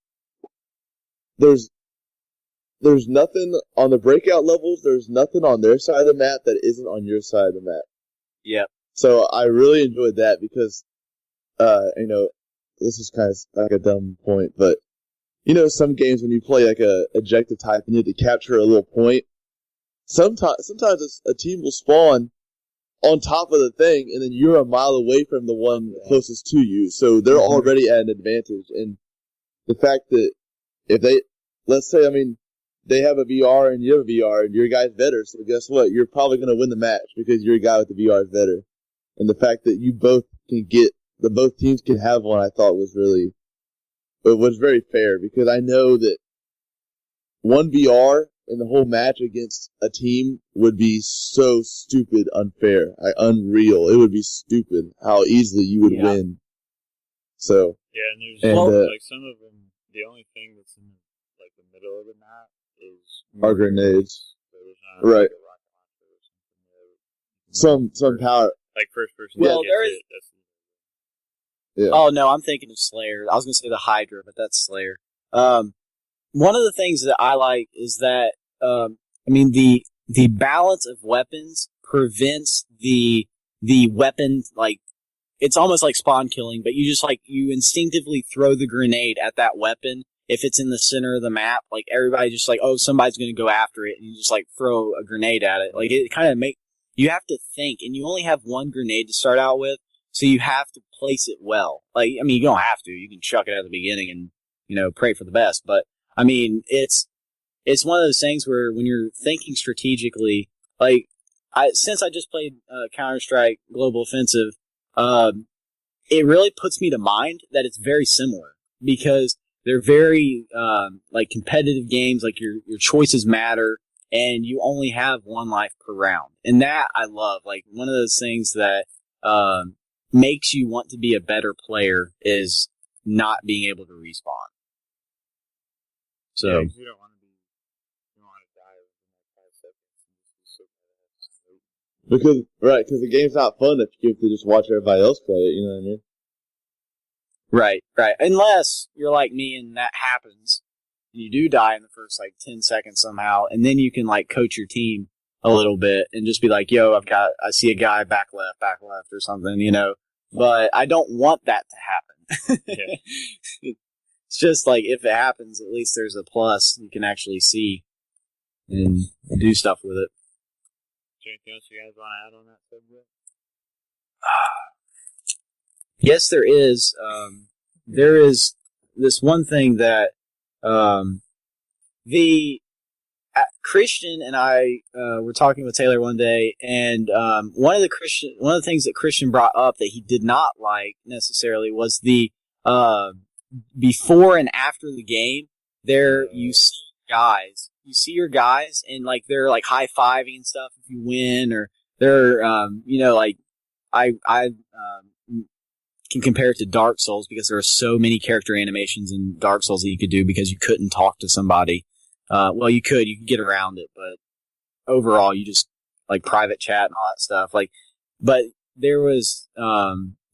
There's nothing on the Breakout levels. There's nothing on their side of the map that isn't on your side of the map. Yep. So I really enjoyed that because, this is kind of like a dumb point, but some games when you play like a objective type and you have to capture a little point, sometimes a team will spawn on top of the thing, and then you're a mile away from the one closest to you, so they're already at an advantage. And the fact that if let's say, they have a VR and you have a VR and your guy's better, so guess what? You're probably going to win the match because your guy with the VR is better. And the fact that you both both teams can have one, I thought was very fair, because I know that one VR in the whole match against a team would be so stupid unfair, unreal. It would be stupid how easily you would win. So yeah, and there's like some of them. The only thing that's in like the middle of the map is Are grenades. So there's not Right. like a rocket launcher or something. Some power. Like first person. Well, gets there is. it, that's Yeah. Oh no, I'm thinking of Slayer. I was gonna say the Hydra, but that's Slayer. One of the things that I like is that the balance of weapons prevents the weapon, like, it's almost like spawn killing, but you just, like, you instinctively throw the grenade at that weapon if it's in the center of the map. Like, everybody just like, oh, somebody's gonna go after it, and you just like throw a grenade at it. Like, it kind of you have to think, and you only have one grenade to start out with, so you have to place it well. Like, I mean, you don't have to. You can chuck it at the beginning and, pray for the best. But, I mean, it's one of those things where when you're thinking strategically, like, since I just played Counter-Strike Global Offensive, it really puts me to mind that it's very similar because they're very, like, competitive games. Like, your choices matter, and you only have one life per round. And that I love. Like, one of those things that makes you want to be a better player is not being able to respawn. So yeah, you don't want to die within like 5 seconds and just be so Because the game's not fun if you have to just watch everybody else play it. You know what I mean? Right. Unless you're like me and that happens, and you do die in the first like 10 seconds somehow, and then you can like coach your team a little bit and just be like, yo, I see a guy back left or something, But I don't want that to happen. Yeah. It's just like if it happens, at least there's a plus you can actually see and do stuff with it. Is there anything else you guys want to add on that subject? Yes, there is. There is this one thing that Christian and I were talking with Taylor one day, and one of the things that Christian brought up that he did not like necessarily was the before and after the game. There you see your guys, and like they're like high fiving and stuff if you win, or they're like I can compare it to Dark Souls because there are so many character animations in Dark Souls that you could do because you couldn't talk to somebody. Well, you could get around it, but overall you just like private chat and all that stuff. Like, but there was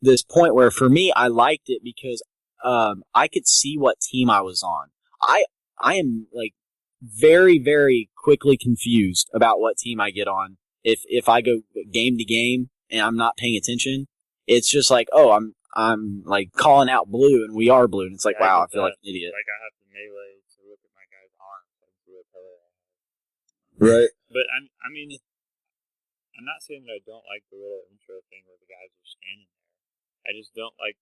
this point where for me I liked it because I could see what team I was on. I am like very, very quickly confused about what team I get on. If I go game to game and I'm not paying attention, it's just like, oh, I'm like calling out blue and we are blue, and it's like, wow, I feel like an idiot. Like I have to melee to look at my guy's arm so I can see what color I have. Right. But I mean, I'm not saying that I don't like the little intro thing where the guys are standing there. I just don't like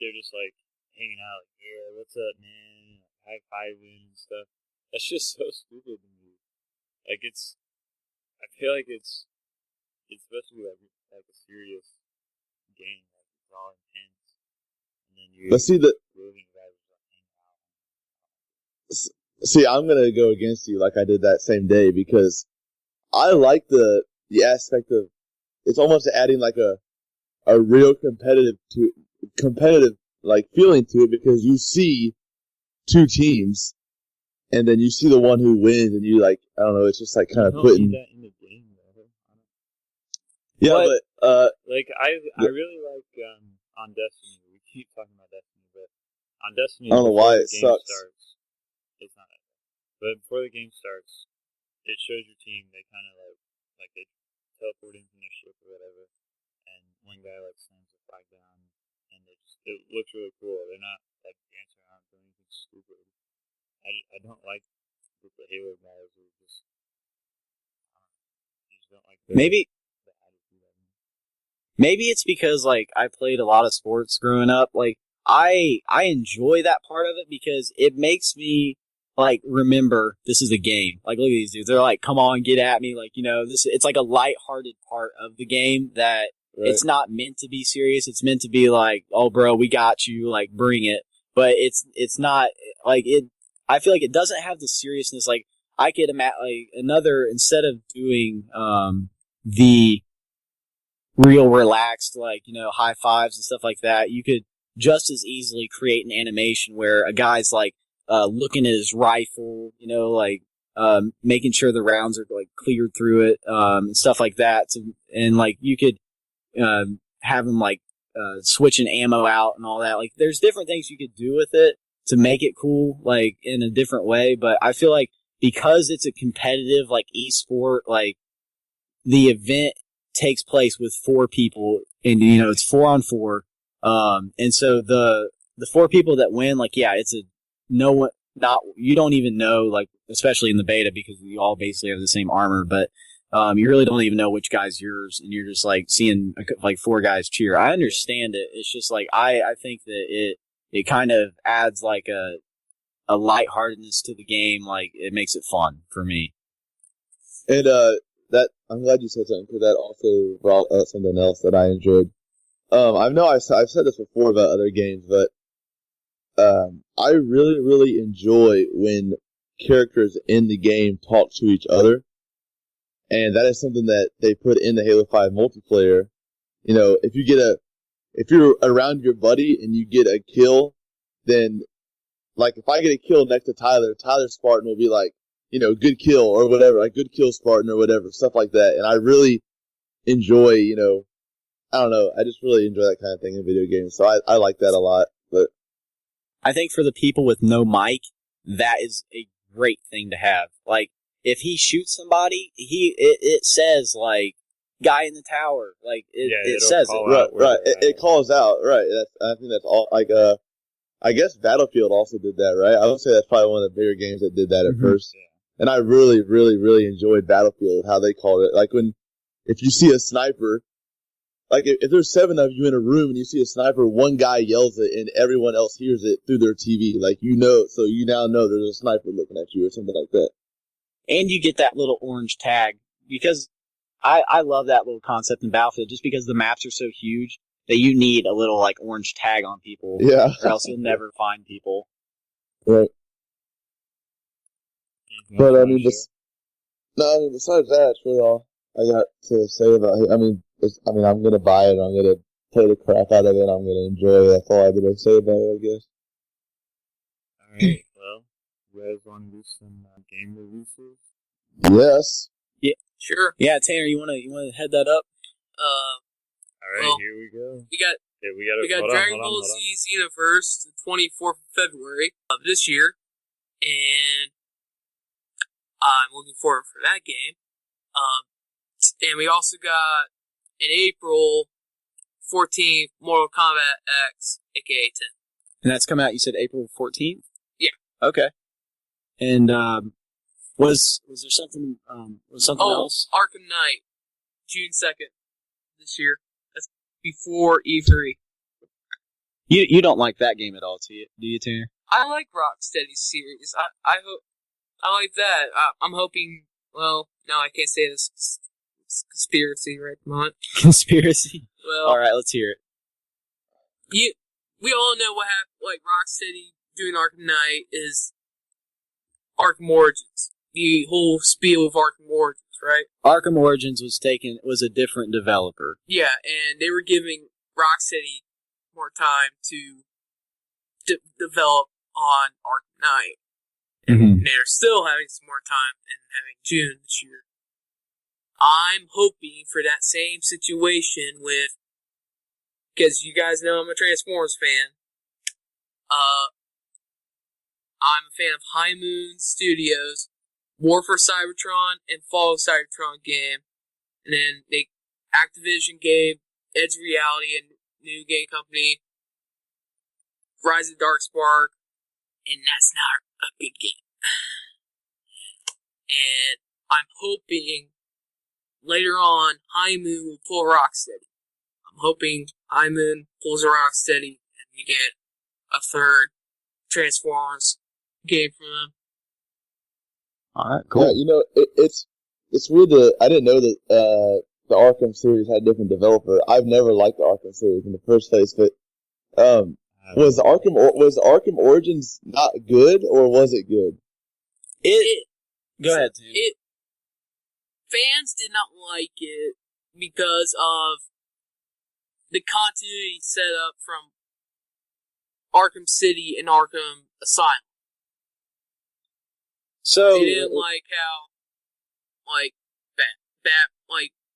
they're just like hanging out, like, yeah, what's up, man? High fiving and stuff. That's just so stupid to me. Like I feel like it's supposed to be like a serious game. Like it's all intense, and then you. Let's see the. See, I'm gonna go against you like I did that same day because I like the aspect of it's almost adding like a real competitive like feeling to it because you see two teams and then you see the one who wins and you like I don't know, it's just like kind of putting that in the game though. Yeah, but like I really like on Destiny. We keep talking about Destiny, but on Destiny I don't know why it sucks. It's not that bad. But before the game starts, it shows your team. They kind of like they teleport in from their ship or whatever, and one guy like slams the flag down, and it looks really cool. They're not like dancing around doing anything stupid. I don't like the Halo guys who just don't like the Maybe attitude of them. Maybe it's because like I played a lot of sports growing up. Like I enjoy that part of it because it makes me like remember this is a game. Like look at these dudes. They're like, come on, get at me. Like, it's like a lighthearted part of the game that it's not meant to be serious. It's meant to be like, oh bro, we got you, like bring it. But it's not like it. I feel like it doesn't have the seriousness. Like I could imagine like instead of doing the real relaxed, like, high fives and stuff like that, you could just as easily create an animation where a guy's like looking at his rifle, like making sure the rounds are like cleared through it, and stuff like that. And like you could have them like switching ammo out and all that. Like there's different things you could do with it to make it cool, like in a different way. But I feel like because it's a competitive like esport, like the event takes place with 4 people, and it's 4-on-4. And so the 4 people that win, like it's a no one, not you don't even know, like especially in the beta because we all basically have the same armor, but you really don't even know which guy's yours, and you're just like seeing like 4 guys cheer. I understand it. It's just like I think that it kind of adds like a lightheartedness to the game. Like it makes it fun for me. And that I'm glad you said something, because that also brought up something else that I enjoyed. I know I've said this before about other games, but I really, really enjoy when characters in the game talk to each other. And that is something that they put in the Halo 5 multiplayer. If you're around your buddy and you get a kill, then, like, if I get a kill next to Tyler Spartan will be like, good kill or whatever, like good kill Spartan or whatever, stuff like that. And I really enjoy, I don't know, I just really enjoy that kind of thing in video games. So I like that a lot. But I think for the people with no mic, that is a great thing to have. Like, if he shoots somebody, it says like guy in the tower, like it says it. Right. It calls out, right. I think that's all. Like, I guess Battlefield also did that, right? I would say that's probably one of the bigger games that did that at first. Yeah. And I really, really, really enjoyed Battlefield, how they called it. Like if you see a sniper, like if there's 7 of you in a room and you see a sniper, one guy yells it and everyone else hears it through their TV. Like, so you now know there's a sniper looking at you or something like that. And you get that little orange tag, because I love that little concept in Battlefield, just because the maps are so huge that you need a little like orange tag on people, yeah, or else you'll never find people. Right. But besides that, that's really all I got to say about it. I'm gonna buy it. I'm gonna play the crap out of it. I'm gonna enjoy it. That's all I have to say about it, I guess. All right. Well, you guys want to do some game releases? Yes. Yeah. Sure. Yeah, Tanner, you wanna head that up? All right, here we go. We got Dragon Ball Z Xenoverse, the 24th of February of this year, and I'm looking forward for that game. And we also got in April 14th Mortal Kombat X, aka 10. And that's coming out. You said April 14th. Yeah. Okay. And was there something? Was something else? Arkham Knight, June 2nd this year. That's before E3. You don't like that game at all, do you, Tanner? I like Rocksteady's series. I hope I like that. I'm hoping. Well, no, I can't say this. It's conspiracy right at the moment. Conspiracy. Well, all right, let's hear it. We all know what happened. Like Rocksteady doing Arkham Knight is Arkham Origins. The whole spiel of Arkham Origins, right? Arkham Origins was a different developer. Yeah, and they were giving Rocksteady more time to develop on Arkham Knight. Mm-hmm. And they're still having some more time and having June this year. I'm hoping for that same situation with, because you guys know I'm a Transformers fan. I'm a fan of High Moon Studios, War for Cybertron, and Fall of Cybertron game. And then Activision gave Edge Reality, a new game company, Rise of Darkspark, and that's not a good game. And I'm hoping later on High Moon will pull Rocksteady. I'm hoping High Moon pulls a Rocksteady and we get a third Transformers game from them. Alright, cool. Yeah, it's weird I didn't know that the Arkham series had a different developer. I've never liked the Arkham series in the first place, but was Arkham Origins not good, or was it good? Go ahead, Tim. Fans did not like it because of the continuity set up from Arkham City and Arkham Asylum. So they didn't like how, like,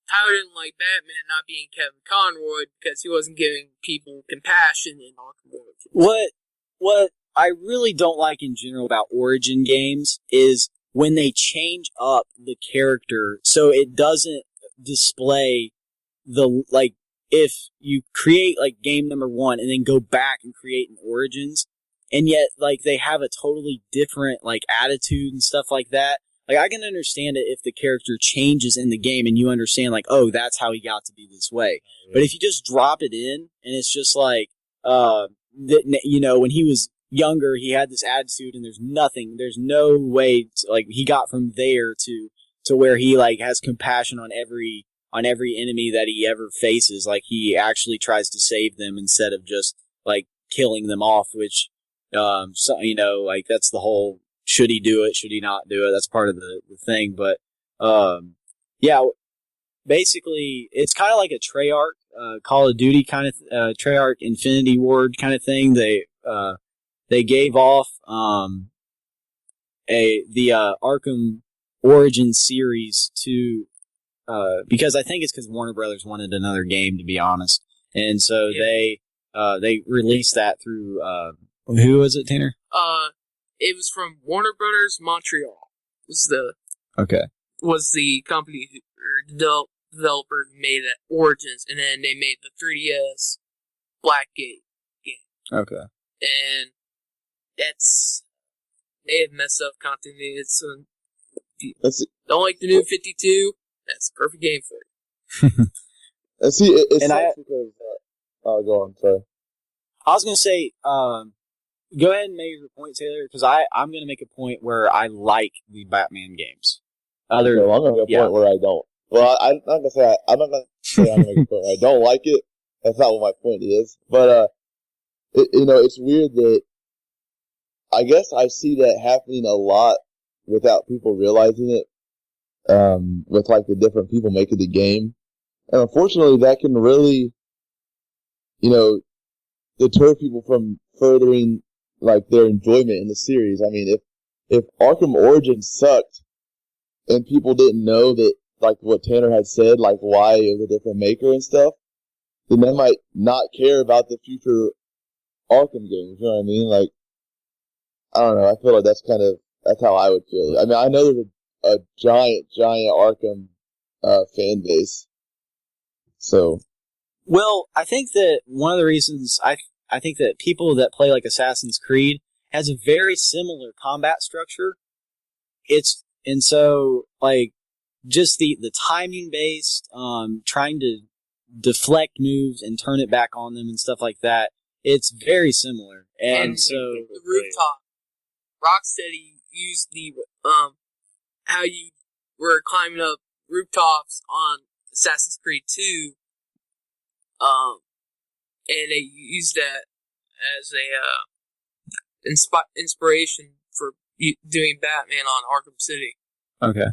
Tyler didn't like Batman not being Kevin Conroy because he wasn't giving people compassion in Arkham Origins. What I really don't like in general about Origin games is when they change up the character so it doesn't display the, like, if you create, like, game number 1 and then go back and create an Origins, and yet, like, they have a totally different, like, attitude and stuff like that. Like, I can understand it if the character changes in the game and you understand, like, oh, that's how he got to be this way. Yeah. But if you just drop it in and it's just like, you know, when he was younger, he had this attitude and there's no way to, like, he got from there to where he, like, has compassion on every enemy that he ever faces. Like, he actually tries to save them instead of just, like, killing them off, which, so, you know, like, that's the whole, should he do it, should he not do it? That's part of the thing. But, yeah, basically, it's kind of like a Treyarch, Call of Duty kind of, Treyarch Infinity Ward kind of thing. They gave off, the Arkham Origin series to, because I think it's because Warner Brothers wanted another game, to be honest. And so they released that through, who was it, Tanner? It was from Warner Brothers Montreal. Was the company developer who made that Origins, and then they made the 3DS Blackgate game. Okay. And they have messed up continuity. Don't like the new 52. That's a perfect game for it. And see, it's because go on, sorry. I was gonna say, go ahead and make your point, Taylor, because I'm going to make a point where I like the Batman games. I'm going to make a point where I don't. Well, I'm not going to say I'm going to make a point where I don't like it. That's not what my point is. But, you know, it's weird that I guess I see that happening a lot without people realizing it, with, like, the different people making the game. And unfortunately, that can really, you know, deter people from furthering, like, their enjoyment in the series. I mean, if Arkham Origins sucked and people didn't know that, like, what Tanner had said, like, why it was a different maker and stuff, then they might not care about the future Arkham games. You know what I mean? Like, I don't know. I feel like that's how I would feel. I mean, I know there's a giant Arkham fan base. So, well, I think that one of the reasons I think that people that play like Assassin's Creed has a very similar combat structure. And so, like, just the timing based, trying to deflect moves and turn it back on them and stuff like that, it's very similar. And so the rooftop, Rocksteady used the how you were climbing up rooftops on Assassin's Creed 2, and they used that as a inspiration for doing Batman on Arkham City. Okay.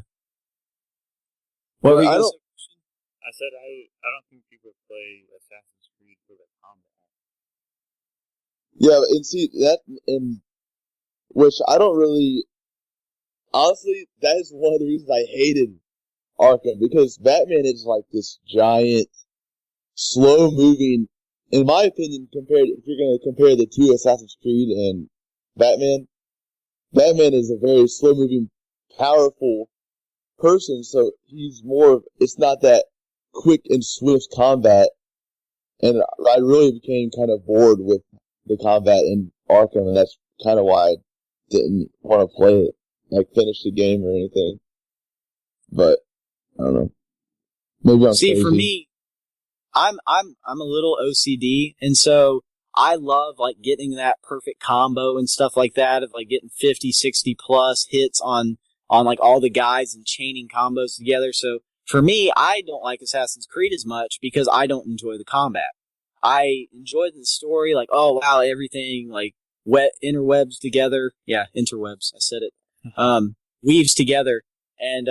Well, I said I don't think people play Assassin's Creed for the combat. Yeah, and see that, which I don't really. Honestly, that is one of the reasons I hated Arkham, because Batman is like this giant, slow-moving. In my opinion, if you're going to compare the two, Assassin's Creed and Batman is a very slow-moving, powerful person, so it's not that quick and swift combat, and I really became kind of bored with the combat in Arkham, and that's kind of why I didn't want to play it, like finish the game or anything. But, I don't know. Maybe I'm crazy. For me, I'm a little OCD, and so I love, like, getting that perfect combo and stuff like that, of, like, getting 50, 60 plus hits on like all the guys and chaining combos together. So for me, I don't like Assassin's Creed as much because I don't enjoy the combat. I enjoy the story, like, oh wow, everything like interwebs together. Yeah, interwebs. I said it. Weaves together, and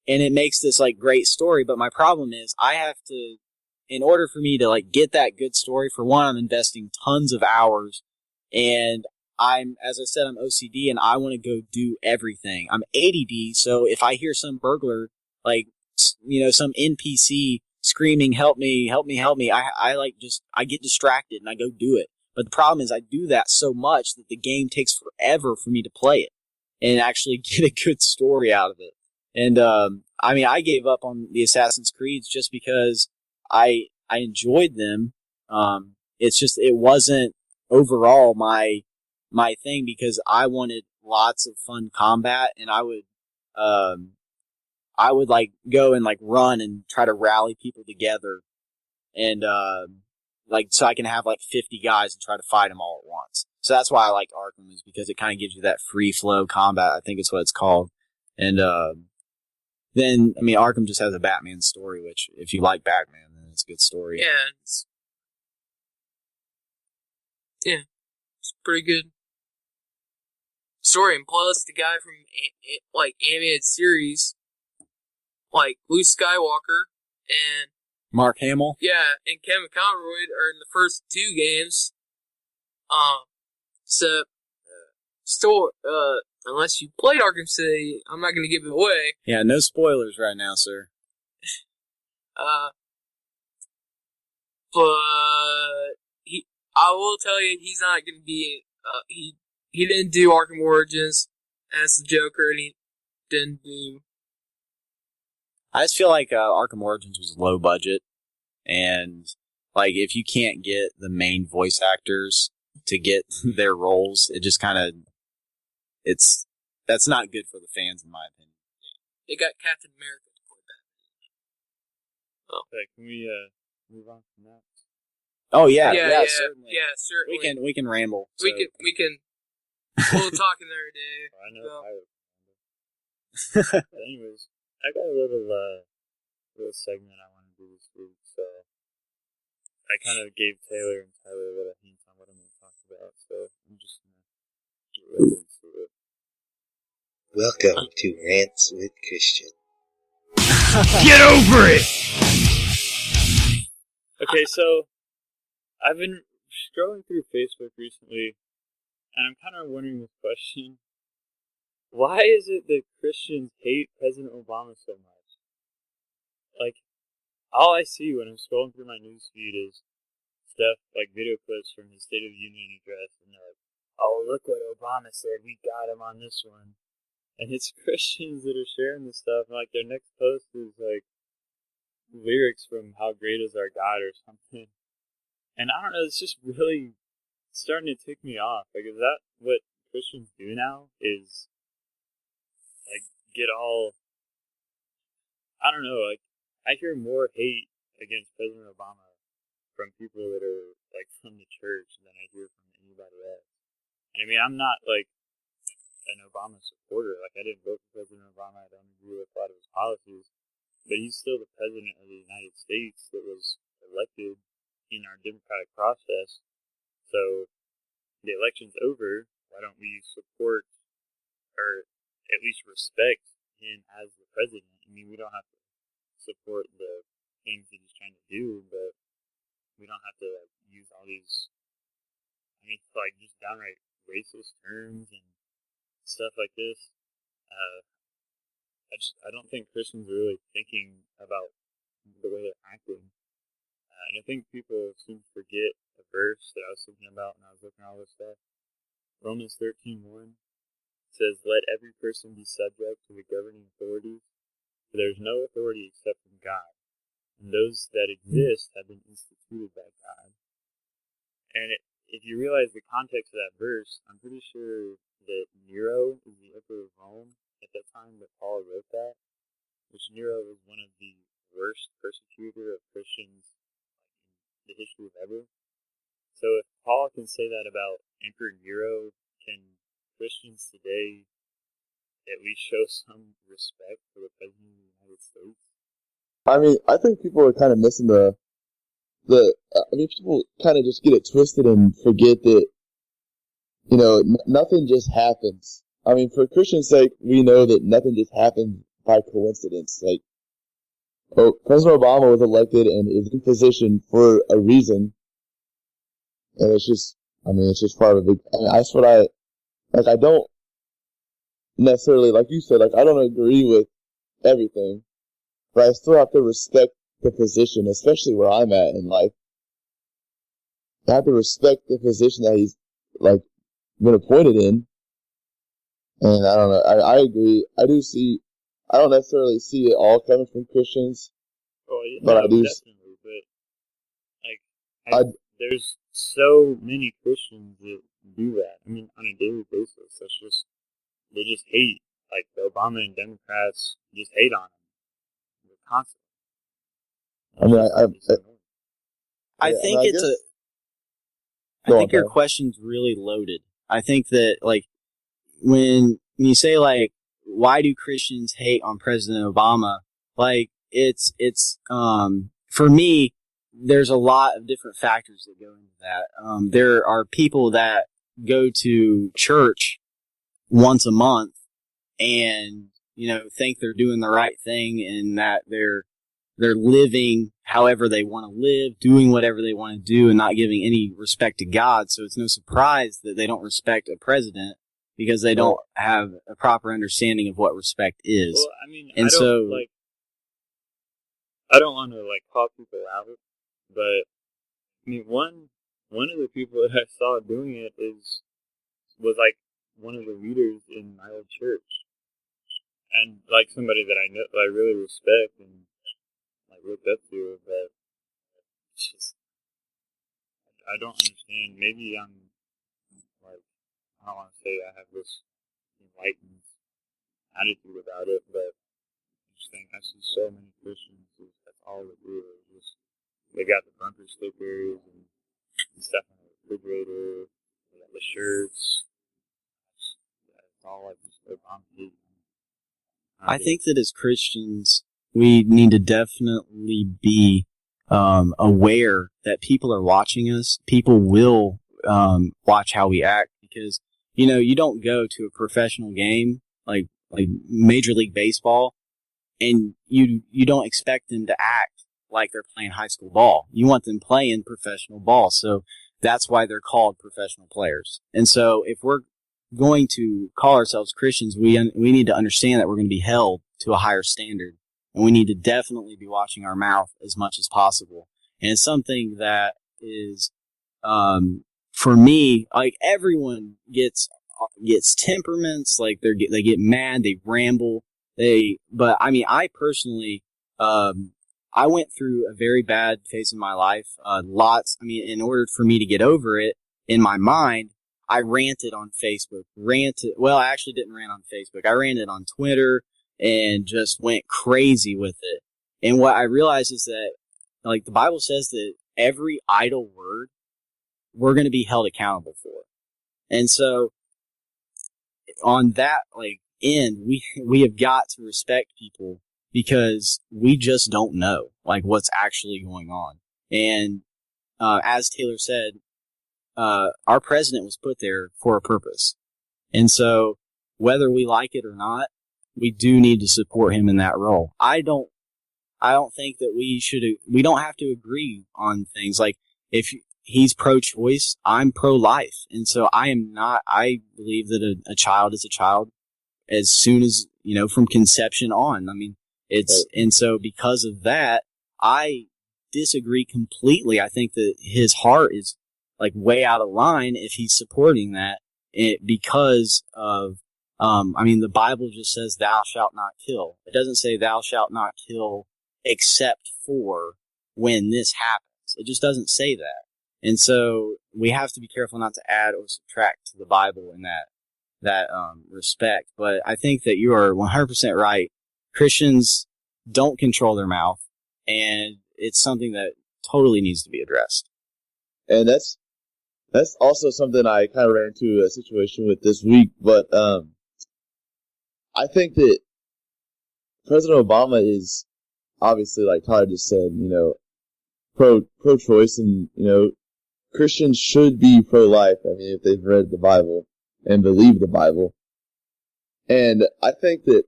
it makes this like great story. But my problem is, I have to, in order for me to like get that good story, for one, I'm investing tons of hours, and as I said, I'm OCD and I want to go do everything. I'm ADD, so if I hear some burglar, like, some NPC screaming, help me, help me, help me, I get distracted and I go do it. But the problem is I do that so much that the game takes forever for me to play it and actually get a good story out of it. And, I gave up on the Assassin's Creeds just because I enjoyed them. It's just, it wasn't overall my thing because I wanted lots of fun combat and I would like go and like run and try to rally people together and, so I can have like 50 guys and try to fight them all at once. So that's why I like Arkham, is because it kind of gives you that free flow combat. I think it's what it's called. And, then, Arkham just has a Batman story, which, if you like Batman, then it's a good story. Yeah, it's pretty good story. And plus, the guy from, animated series, like Luke Skywalker and Mark Hamill? Yeah, and Kevin Conroy are in the first 2 games. Unless you played Arkham City, I'm not going to give it away. Yeah, no spoilers right now, sir. But I will tell you, he's not going to be. He didn't do Arkham Origins as the Joker, and he didn't do. I just feel like Arkham Origins was low budget, and like if you can't get the main voice actors to get their roles, it just kind of that's not good for the fans, in my opinion. They got Captain America to play that. Oh. Okay, can we move on from that? Oh yeah, certainly. Yeah, certainly. We can ramble. So. We can. We'll talk another day. I know. But anyways, I got a little segment I want to do this week, so I kind of gave Taylor and Tyler a little hint on what I'm going to talk about, so I'm just going to get right into it. Welcome to Rants with Christian. Get over it! Okay, so I've been scrolling through Facebook recently, and I'm kind of wondering this question. Why is it that Christians hate President Obama so much? Like, all I see when I'm scrolling through my newsfeed is stuff like video clips from his State of the Union address, and they're like, oh, look what Obama said, we got him on this one. And it's Christians that are sharing this stuff, and like their next post is like lyrics from How Great Is Our God or something. And I don't know, it's just really starting to tick me off. Like, is that what Christians do now? Is like get all, I don't know, like I hear more hate against President Obama from people that are like from the church than I hear from anybody else. And I'm not like an Obama supporter. Like, I didn't vote for President Obama. I don't agree with a lot of his policies, but he's still the president of the United States that was elected in our democratic process. So the election's over. Why don't we support or at least respect him as the president? We don't have to support the things that he's trying to do, but we don't have to like use all these, like just downright racist terms and stuff like this. I don't think Christians are really thinking about the way they're acting. And I think people seem to forget a verse that I was thinking about when I was looking at all this stuff. Romans 13:1 says, let every person be subject to the governing authorities, for there is no authority except from God, and those that exist have been instituted by God. And if you realize the context of that verse, I'm pretty sure that Nero is the emperor of Rome at that time that Paul wrote that, which Nero was one of the worst persecutor of Christians in the history of ever. So if Paul can say that about Emperor Nero, can Christians today at least show some respect for the President of the United States? I think people are kind of missing people kind of just get it twisted and forget that, nothing just happens. For Christians' sake, we know that nothing just happens by coincidence. Like, President Obama was elected and is in position for a reason. And it's just, I mean, it's just part of it. I mean, that's what I don't necessarily, like you said, like, I don't agree with everything, but I still have to respect the position, especially where I'm at in life. I have to respect the position that he's, like, been appointed in. And I don't know. I agree. I don't necessarily see it all coming from Christians. Well, yeah, but no, I do. Definitely. But, like, there's so many Christians that do that. I mean, on a daily basis. They just hate. Like, the Obama and Democrats just hate on him. They're constant. I think I think your question's really loaded. I think that, like, when you say, like, why do Christians hate on President Obama? Like, it's for me, there's a lot of different factors that go into that. There are people that go to church once a month and, think they're doing the right thing and that they're living however they want to live, doing whatever they want to do and not giving any respect to God. So it's no surprise that they don't respect a president because they don't have a proper understanding of what respect is. Well, I mean, I don't want to, like, call people out, but, I mean, one of the people that I saw doing it was, like, one of the leaders in my old church. And, like, somebody that I know, that I really respect and, like, look up to, but it's just, I don't understand. Maybe I'm, like, I don't want to say I have this enlightened attitude about it, but I just think I see so many Christians who that's all they do. They got the bumper stickers and stuff on the refrigerator, they got the shirts. It's all like just Obama hate. I think that as Christians, we need to definitely be aware that people are watching us. People will watch how we act because, you don't go to a professional game like Major League Baseball and you don't expect them to act like they're playing high school ball. You want them playing professional ball. So that's why they're called professional players. And so if we're going to call ourselves Christians, we need to understand that we're going to be held to a higher standard, and we need to definitely be watching our mouth as much as possible. And it's something that is, for me, like, everyone gets temperaments, like they get mad, they ramble, but I mean, I personally, I went through a very bad phase in my life. In order for me to get over it, in my mind, I ranted on Facebook. I actually didn't rant on Facebook. I ranted on Twitter and just went crazy with it. And what I realized is that, like, the Bible says that every idle word we're going to be held accountable for. And so on that, like, end, we have got to respect people because we just don't know, like, what's actually going on. And as Taylor said, our president was put there for a purpose. And so whether we like it or not, we do need to support him in that role. I don't think that we don't have to agree on things. Like, if he's pro-choice, I'm pro-life. And so I believe that a child is a child as soon as, from conception on. I mean, and so because of that, I disagree completely. I think that his heart is, like, way out of line if he's supporting that because of, the Bible just says thou shalt not kill. It doesn't say thou shalt not kill except for when this happens. It just doesn't say that. And so we have to be careful not to add or subtract to the Bible in that respect. But I think that you are 100% right. Christians don't control their mouth, and it's something that totally needs to be addressed. And that's also something I kind of ran into a situation with this week, but I think that President Obama is obviously, like Tyler just said, pro-choice, and, Christians should be pro-life, I mean, if they've read the Bible and believe the Bible. And I think that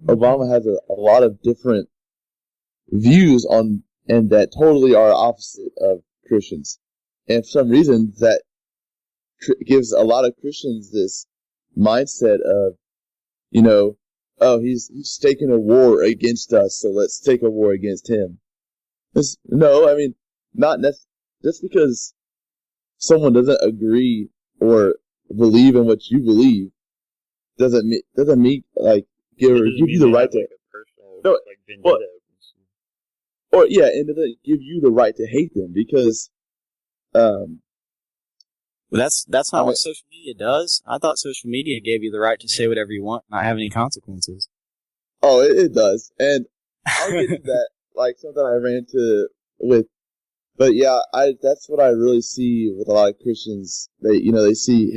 Obama has a lot of different views on, and that totally are opposite of Christians. And for some reason, that gives a lot of Christians this mindset of, oh, he's taking a war against us, so let's take a war against him. No, I mean, not just because someone doesn't agree or believe in what you believe doesn't mean like give you the right to like a personal, no, like vendetta. And doesn't give you the right to hate them because that's not what social media does. I thought social media gave you the right to say whatever you want, not have any consequences. Oh, it does, and I'll get to that. Like something I ran into with, but yeah, that's what I really see with a lot of Christians. They see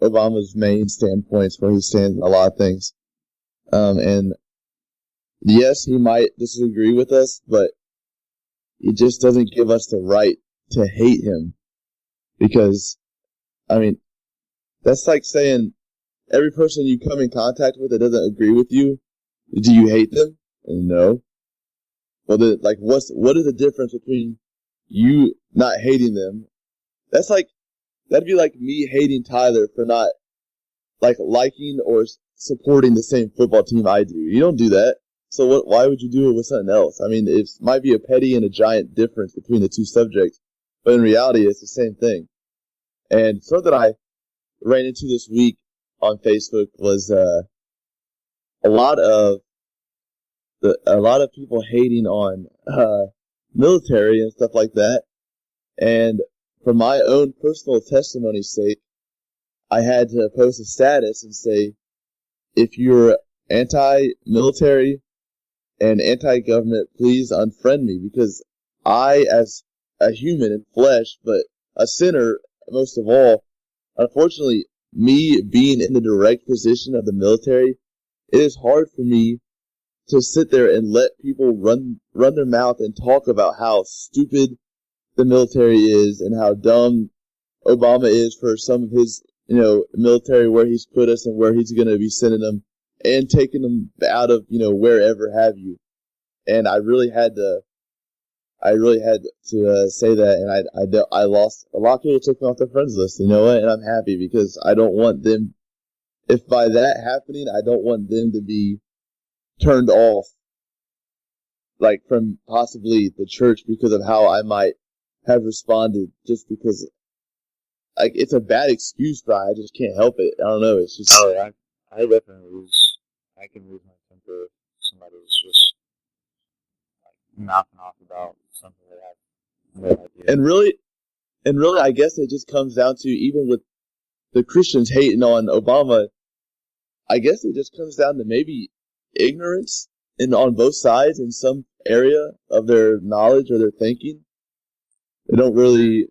Obama's main standpoints where he stands in a lot of things, and yes, he might disagree with us, but it just doesn't give us the right to hate him because. I mean, that's like saying every person you come in contact with that doesn't agree with you, do you hate them? No. Well, what is the difference between you not hating them? That'd be like me hating Tyler for not, liking or supporting the same football team I do. You don't do that. So why would you do it with something else? I mean, it might be a petty and a giant difference between the two subjects, but in reality, it's the same thing. And something that I ran into this week on Facebook was a lot of people hating on military and stuff like that. And for my own personal testimony's sake, I had to post a status and say, if you're anti-military and anti-government, please unfriend me because I, as a human in flesh, but a sinner most of all, unfortunately, me being in the direct position of the military, it is hard for me to sit there and let people run their mouth and talk about how stupid the military is and how dumb Obama is for some of his, military where he's put us and where he's going to be sending them and taking them out of, wherever have you. And I really had to say that, and I lost a lot of people took me off their friends list. You know what? And I'm happy because I don't want them. If by that happening, I don't want them to be turned off, from possibly the church because of how I might have responded. Just because, it's a bad excuse, but I just can't help it. I don't know. It's just. Oh, I definitely I can lose my temper if somebody was just mouthing off about something that I have no idea. And really, I guess it just comes down to, even with the Christians hating on Obama, I guess it just comes down to maybe ignorance on both sides in some area of their knowledge or their thinking. They don't really.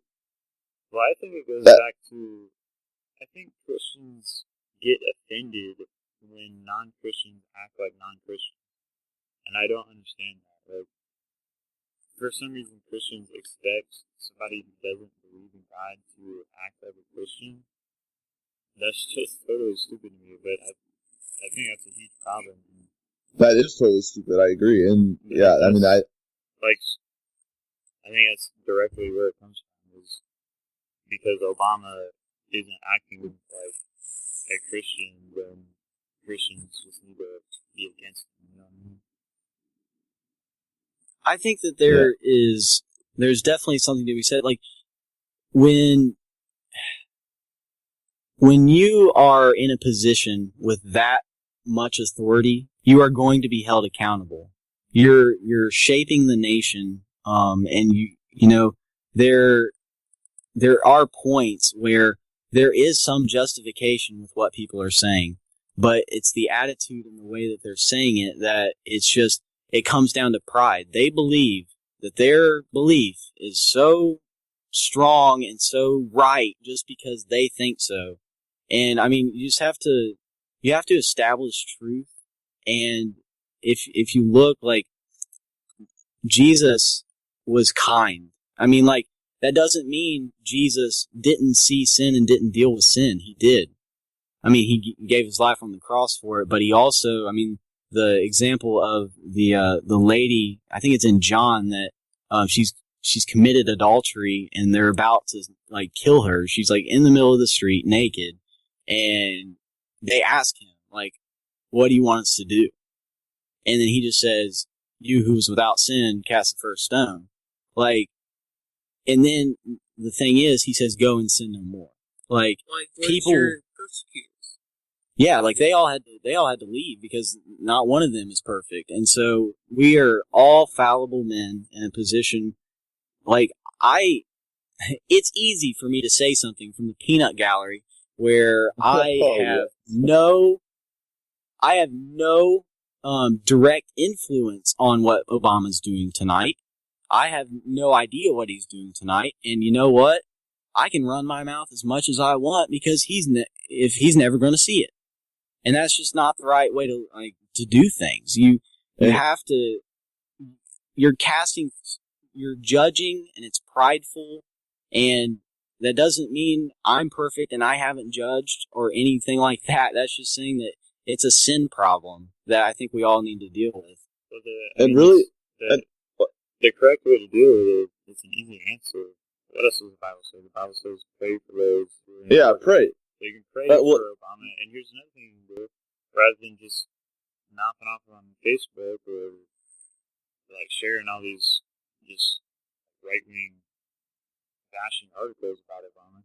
Well, I think it goes back to, I think Christians get offended when non-Christians act like non-Christians. And I don't understand that. For some reason, Christians expect somebody who doesn't believe in God to act like a Christian. That's just totally stupid to me, but I think that's a huge problem. That is totally stupid, I agree. And, yeah, I mean, I think that's directly where it comes from, is because Obama isn't acting like a Christian when Christians just need to be against him, you know what I mean? I think that there's definitely something to be said. When you are in a position with that much authority, you are going to be held accountable. You're shaping the nation, and there are points where there is some justification with what people are saying, but it's the attitude and the way that they're saying it that it comes down to pride. They believe that their belief is so strong and so right just because they think so. And I mean, you have to establish truth. And if you look, Jesus was kind. I mean, that doesn't mean Jesus didn't see sin and didn't deal with sin. He did. I mean, he gave his life on the cross for it, but he also, the example of the lady, I think it's in John, that she's she's committed adultery and they're about to like kill her. She's like in the middle of the street naked, and they ask him like, what do you want us to do? And then he just says, you who's without sin, cast the first stone. Like, and then the thing is, he says, go and sin no more. Like people, yeah, like they all had to leave because not one of them is perfect. And so we are all fallible men in a position. Like it's easy for me to say something from the peanut gallery where I have no direct influence on what Obama's doing tonight. I have no idea what he's doing tonight. And you know what? I can run my mouth as much as I want because if he's never going to see it. And that's just not the right way to do things. You have to, you're judging, and it's prideful, and that doesn't mean I'm perfect and I haven't judged or anything like that. That's just saying that it's a sin problem that I think we all need to deal with. The correct way to deal with it, it's an easy answer. What else does the Bible say? The Bible says pray for those. Pray. So you can pray for Obama. And here's another thing you can do. Rather than just knocking off on Facebook or like sharing all these just right-wing bashing articles about Obama,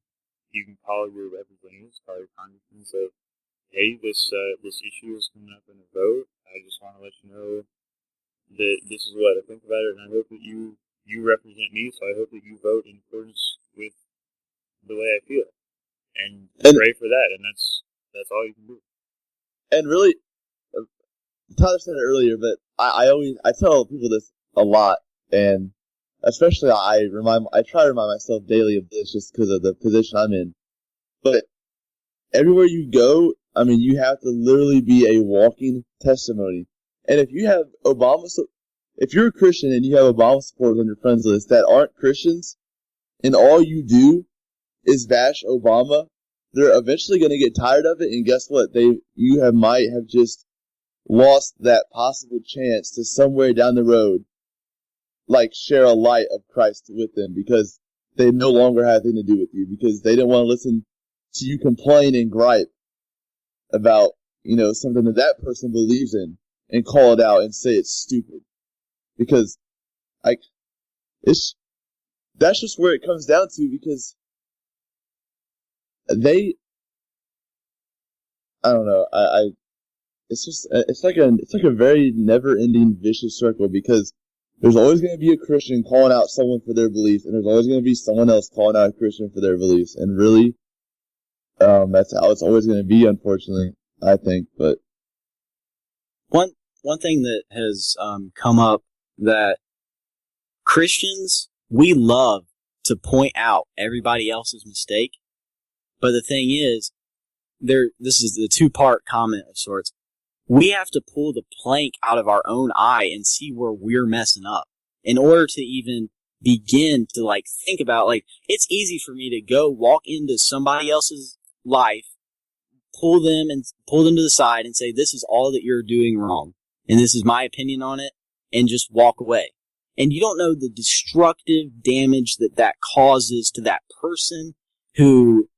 you can call your representatives, call your congressmen, and say, hey, this issue is coming up in a vote. I just want to let you know that this is what I think about it, and I hope that you represent me, so I hope that you vote in accordance with the way I feel. And pray for that, and that's all you can do. And really, Tyler said it earlier, but I tell people this a lot, and especially I try to remind myself daily of this just because of the position I'm in. But everywhere you go, I mean, you have to literally be a walking testimony. And if you have if you're a Christian and you have Obama supporters on your friends list that aren't Christians, and all you do is bash Obama, they're eventually going to get tired of it, and guess what? You might have just lost that possible chance to somewhere down the road, like share a light of Christ with them, because they no longer have anything to do with you, because they didn't want to listen to you complain and gripe about, something that person believes in, and call it out and say it's stupid. Because, that's just where it comes down to, because I don't know, it's like a very never-ending vicious circle, because there's always going to be a Christian calling out someone for their beliefs, and there's always going to be someone else calling out a Christian for their beliefs, and really, that's how it's always going to be, unfortunately, I think. But one thing that has come up, that Christians, we love to point out everybody else's mistake, but the thing is, this is the two-part comment of sorts. We have to pull the plank out of our own eye and see where we're messing up in order to even begin to think about, it's easy for me to go walk into somebody else's life, pull them to the side and say, this is all that you're doing wrong, and this is my opinion on it, and just walk away. And you don't know the destructive damage that causes to that person who,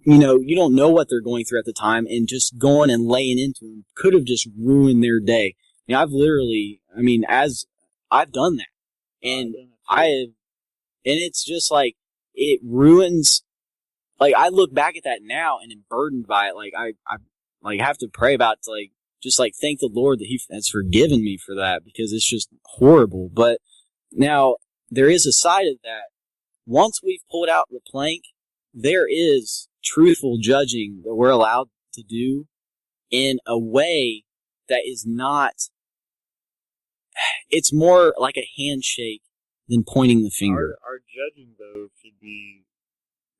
you don't know what they're going through at the time, and just going and laying into them could have just ruined their day. I've done that. And and it's just it ruins, I look back at that now and am burdened by it. I have to pray about it, just thank the Lord that He has forgiven me for that, because it's just horrible. But now there is a side of that. Once we've pulled out the plank, there is truthful judging that we're allowed to do in a way that is not, it's more like a handshake than pointing the finger. Our judging, though, should be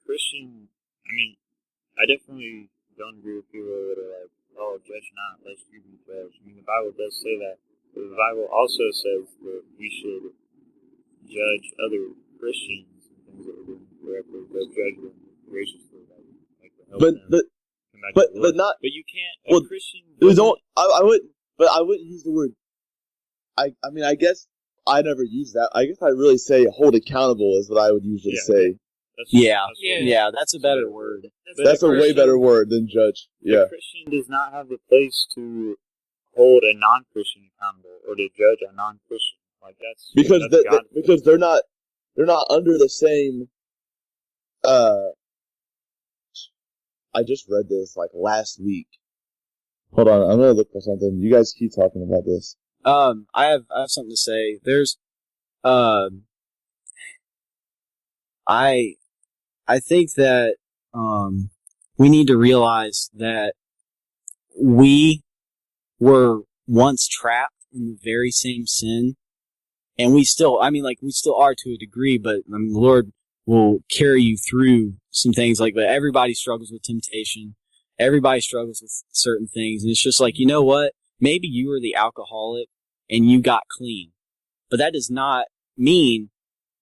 Christian. I definitely don't agree with people that are oh, judge not, lest you be judged. The Bible does say that. But the Bible also says that we should judge other Christians and things that we're doing correctly, but judge them graciously. But you can't. Christian. I wouldn't use the word. I guess I never use that. I guess I really say hold accountable is what I would usually say. That's a better word. That's a way better word than judge. Yeah. A Christian does not have the place to hold a non-Christian accountable or to judge a non-Christian. Like that's because they're not under the same. I just read this like last week. Hold on, I'm gonna look for something. You guys keep talking about this. I have something to say. There's, I think that we need to realize that we were once trapped in the very same sin, and we still are to a degree, but the Lord will carry you through some things but everybody struggles with temptation. Everybody struggles with certain things, and it's just like, you know what? Maybe you were the alcoholic and you got clean, but that does not mean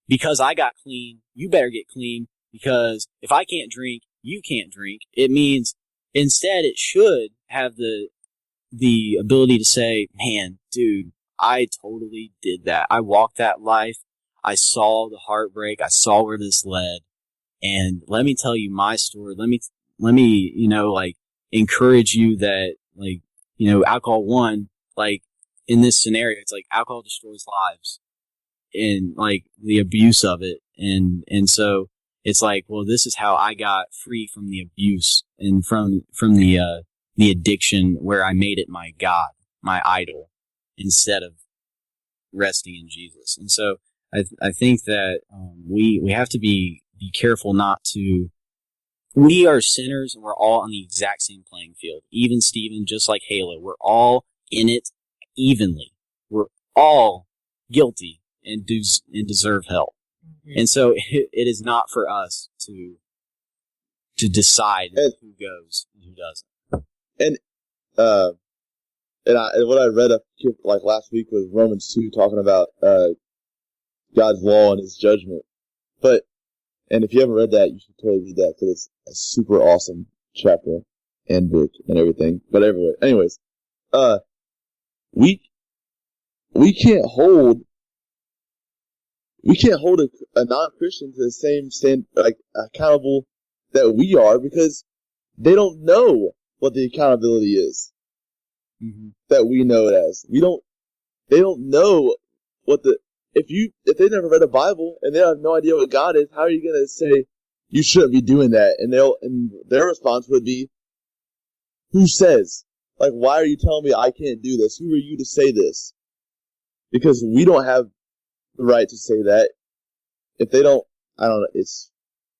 because I got clean, you better get clean, because if I can't drink, you can't drink. It means instead it should have the ability to say, man, dude, I totally did that. I walked that life. I saw the heartbreak. I saw where this led. And let me tell you my story. Let me, encourage you that, alcohol in this scenario, it's like alcohol destroys lives and the abuse of it. And so it's like, well, this is how I got free from the abuse and from the addiction where I made it my God, my idol, instead of resting in Jesus. And so I think that we have to be careful not to. We are sinners, and we're all on the exact same playing field. Even Stephen, just like Halo, we're all in it evenly. We're all guilty and deserve hell. Mm-hmm. And so it is not for us to decide who goes and who doesn't. And what I read last week was Romans 2 talking about God's law and His judgment. And if you haven't read that, you should totally read that, because it's a super awesome chapter and book and everything. But anyways, we can't hold a non-Christian to the same accountable that we are, because they don't know what the accountability is that we know it as. They don't know what if they never read a Bible and they have no idea what God is, how are you going to say you shouldn't be doing that? And their response would be, who says? Why are you telling me I can't do this? Who are you to say this? Because we don't have the right to say that. If they don't, I don't know.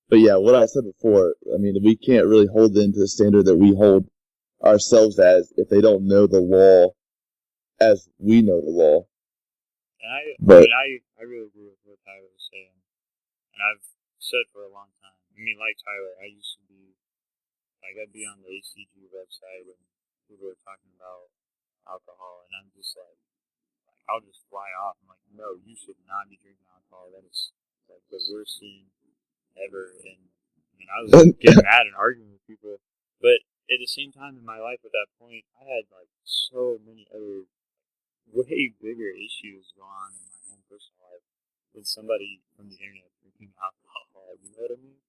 But yeah, what I said before, we can't really hold them to the standard that we hold ourselves as if they don't know the law as we know the law. And I really agree with what Tyler was saying. And I've said for a long time. Like Tyler, I used to be, I'd be on the ACG website when people were talking about alcohol, and I'm just I'll just fly off. I'm like, no, you should not be drinking alcohol. That is the worst thing ever. And I was getting mad and arguing with people. But at the same time in my life at that point, I had so many other way bigger issues go on in my own personal life than somebody from the internet drinking alcohol. You know what I mean?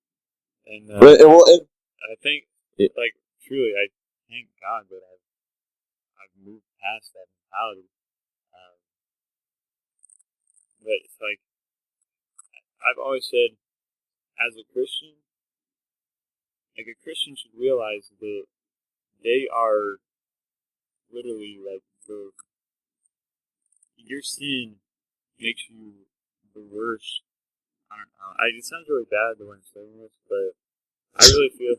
And I think, truly, I thank God that I've moved past that mentality. But it's I've always said, as a Christian, a Christian should realize that they are literally your sin makes you the worst. I don't know. It sounds really bad the way I'm saying this, but I really feel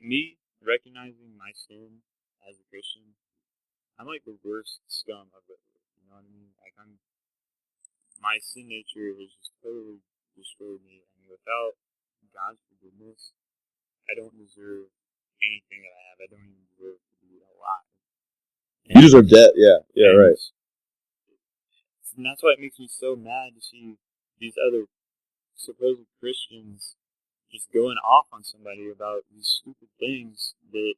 me recognizing my sin as a Christian, I'm the worst scum of it. You know what I mean? My sin nature has just totally destroyed me, and without God's forgiveness, I don't deserve anything that I have. I don't even deserve to be alive. And you deserve death, yeah, right. And that's why it makes me so mad to see these other supposed Christians just going off on somebody about these stupid things that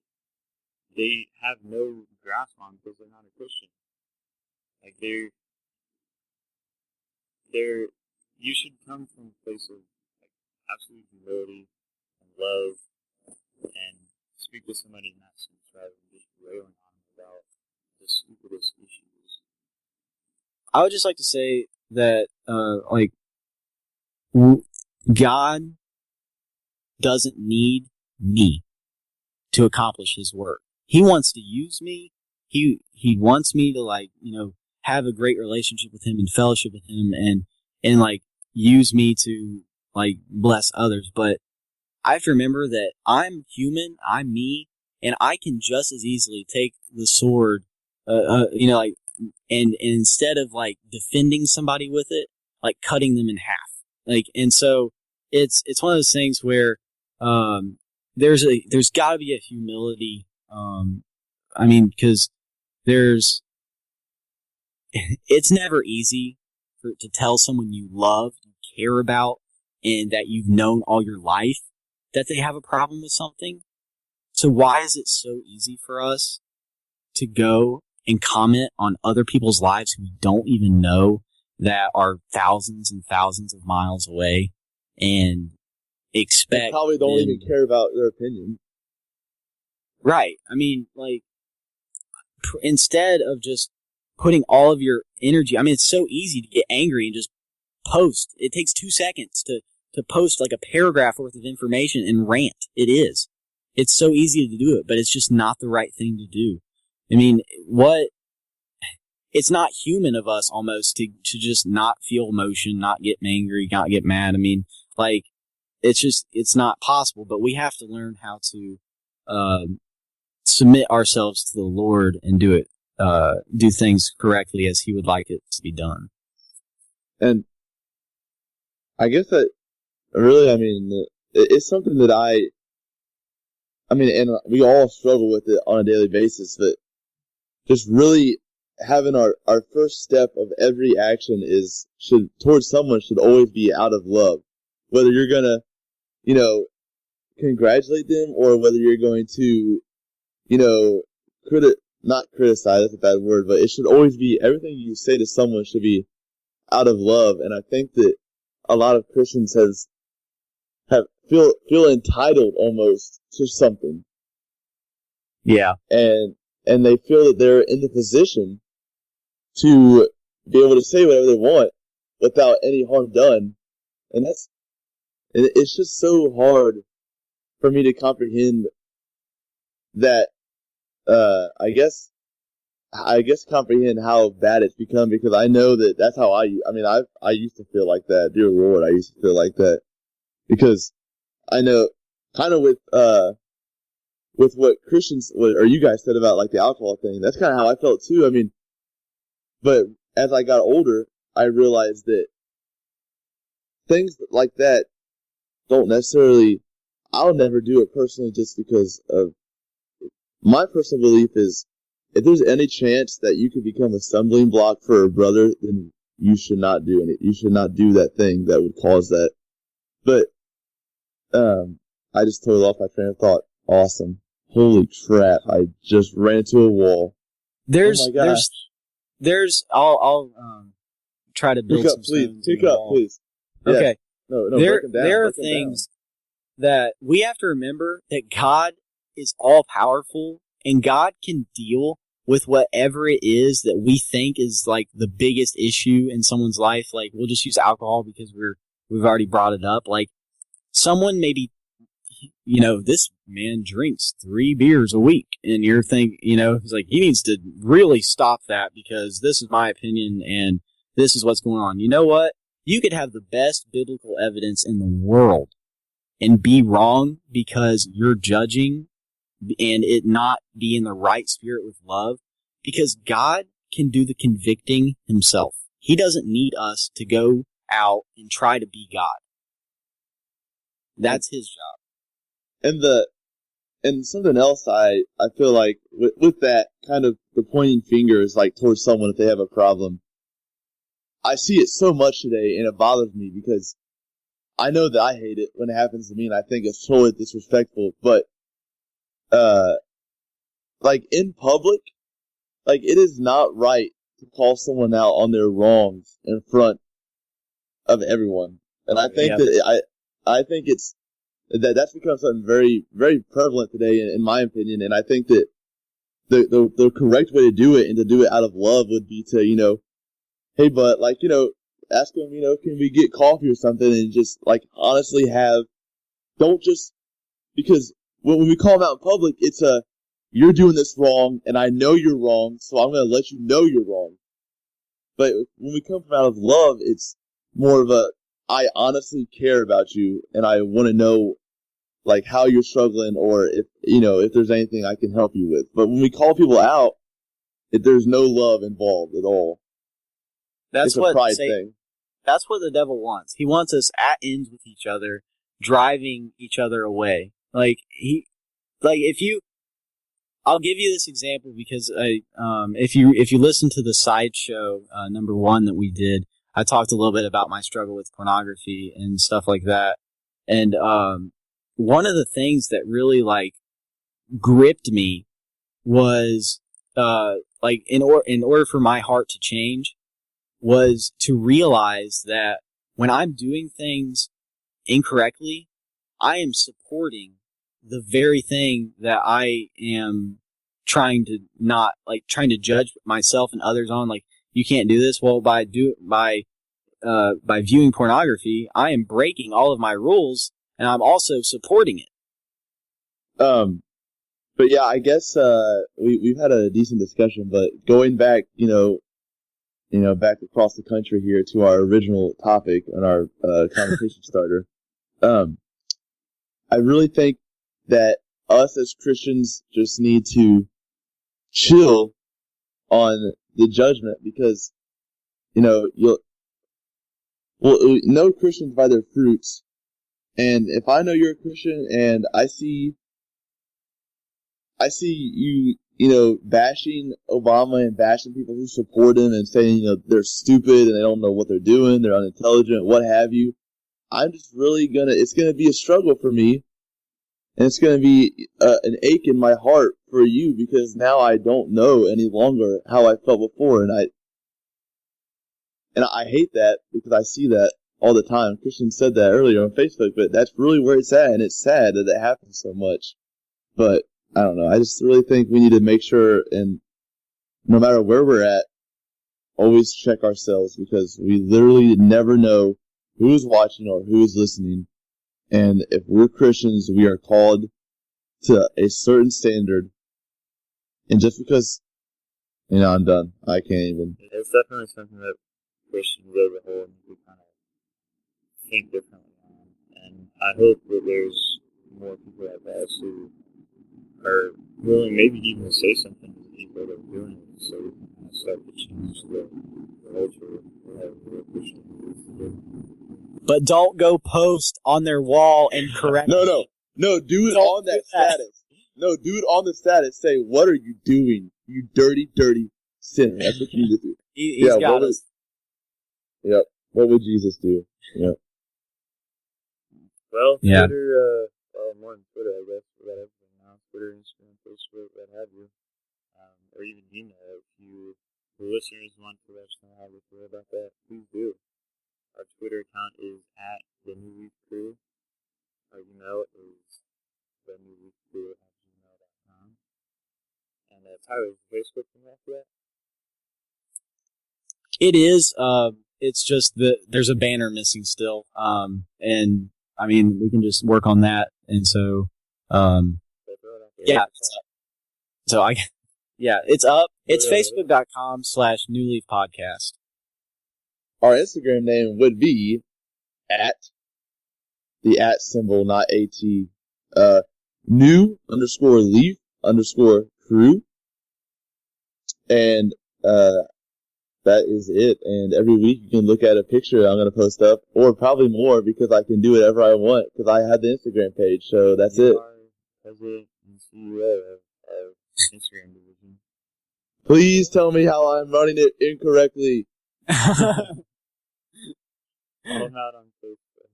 they have no grasp on because they're not a Christian. you should come from a place of like, absolute humility and love, and speak to somebody in that sense rather than just railing on them about the stupidest issues. I would just like to say that, God doesn't need me to accomplish His work. He wants to use me. He wants me to have a great relationship with Him and fellowship with Him and use me to bless others. But I have to remember that I'm human, I'm me, and I can just as easily take the sword, and instead of defending somebody with it, cutting them in half. And so it's one of those things where there's got to be a humility. Because it's never easy to tell someone you love, you care about, and that you've known all your life that they have a problem with something. So why is it so easy for us to go and comment on other people's lives who we don't even know that are thousands and thousands of miles away and expect... They probably don't even care about their opinion. Right. Instead of just putting all of your energy... it's so easy to get angry and just post. It takes 2 seconds to post a paragraph worth of information and rant. It is. It's so easy to do it, but it's just not the right thing to do. It's not human of us almost to just not feel emotion, not get angry, not get mad. It's not possible, but we have to learn how to submit ourselves to the Lord and do things correctly as He would like it to be done. And I guess that really, it's something that and we all struggle with it on a daily basis, that just really having our first step of every action towards someone should always be out of love. Whether you're gonna, congratulate them or whether you're going to, not criticize, that's a bad word, but it should always be, everything you say to someone should be out of love. And I think that a lot of Christians feel entitled almost to something. Yeah. And they feel that they're in the position to be able to say whatever they want without any harm done. And it's just so hard for me to comprehend that, I guess comprehend how bad it's become, because I know that that's how I used to feel like that. Dear Lord, I used to feel like that, because I know kind of with what Christians or you guys said about the alcohol thing, that's kind of how I felt too. But as I got older, I realized that things like that don't necessarily, I'll never do it personally, just because of my personal belief is, if there's any chance that you could become a stumbling block for a brother, then you should not do it. You should not do that thing that would cause that. But I just totally lost my train of thought. Awesome. Holy crap, I just ran into a wall. I'll try to build some stones. Take up, please. Okay. Yeah. No, there are things that we have to remember, that God is all powerful, and God can deal with whatever it is that we think is the biggest issue in someone's life. We'll just use alcohol because we've already brought it up. Someone maybe, this man drinks 3 beers a week, and you're thinking, he's he needs to really stop that because this is my opinion and this is what's going on. You know what? You could have the best biblical evidence in the world and be wrong because you're judging and it not be in the right spirit with love, because God can do the convicting Himself. He doesn't need us to go out and try to be God. That's His job. And something else I feel like with that kind of the pointing fingers towards someone if they have a problem, I see it so much today, and it bothers me because I know that I hate it when it happens to me, and I think it's totally disrespectful. But in public, it is not right to call someone out on their wrongs in front of everyone. And I think I think that's become something very, very prevalent today, in my opinion. And I think that the correct way to do it and to do it out of love would be to, hey, but ask them, can we get coffee or something, and just honestly don't just, because when we call them out in public, it's you're doing this wrong, and I know you're wrong, so I'm going to let you know you're wrong. But when we come from out of love, it's more of I honestly care about you, and I want to know, how you're struggling, or if there's anything I can help you with. But when we call people out, there's no love involved at all. That's it's a pride thing. That's what the devil wants. He wants us at ends with each other, driving each other away. I'll give you this example because if you listen to the sideshow number 1 that we did, I talked a little bit about my struggle with pornography and stuff like that. And one of the things that really gripped me was in order for my heart to change was to realize that when I'm doing things incorrectly, I am supporting the very thing that I am trying to judge myself and others on. You can't do this. Well, by viewing pornography, I am breaking all of my rules, and I'm also supporting it. But yeah, I guess we've had a decent discussion. But going back, back across the country here to our original topic and our conversation starter, I really think that us as Christians just need to chill on the judgment, because know Christians by their fruits. And if I know you're a Christian and I see you bashing Obama and bashing people who support him and saying they're stupid and they don't know what they're doing, they're unintelligent, what have you, I'm just really it's gonna be a struggle for me. And it's going to be an ache in my heart for you, because now I don't know any longer how I felt before. And I hate that, because I see that all the time. Christian said that earlier on Facebook, but that's really where it's at. And it's sad that it happens so much. But I don't know. I just really think we need to make sure, and no matter where we're at, always check ourselves, because we literally never know who's watching or who's listening. And if we're Christians, we are called to a certain standard. And just because, I'm done. I can't even. It's definitely something that Christians as a whole need to kind of think differently on. And I hope that there's more people like us who are willing, maybe even to say something to the people that are doing it, so we can kind of start to change the culture of Christians do. But don't go post on their wall and correct. No, do it on that status. No, do it on the status. Say, what are you doing? You dirty, dirty sinner. That's what you need to do. He's got us. Yep. What would Jesus do? Yep. Well, Twitter, more than Twitter, I guess, we got everything now. Twitter, Instagram, Facebook, what have you. Or even email. If the listeners want to let us know how they feel about that, please do. Our Twitter account is @TheNewLeafCrew. Our email is thenewleafcrew@gmail.com. And Tyler, is Facebook thing after that? It is. It's just that there's a banner missing still. And I mean, we can just work on that. And so, yeah. So it's up. It's facebook.com/newleafpodcast. Our Instagram name would be the @ symbol, not AT, new_leaf_crew. And, that is it. And every week you can look at a picture I'm going to post up, or probably more, because I can do whatever I want, because I have the Instagram page. So that's it. President and CEO of Instagram division. Please tell me how I'm running it incorrectly. I'm out on Facebook.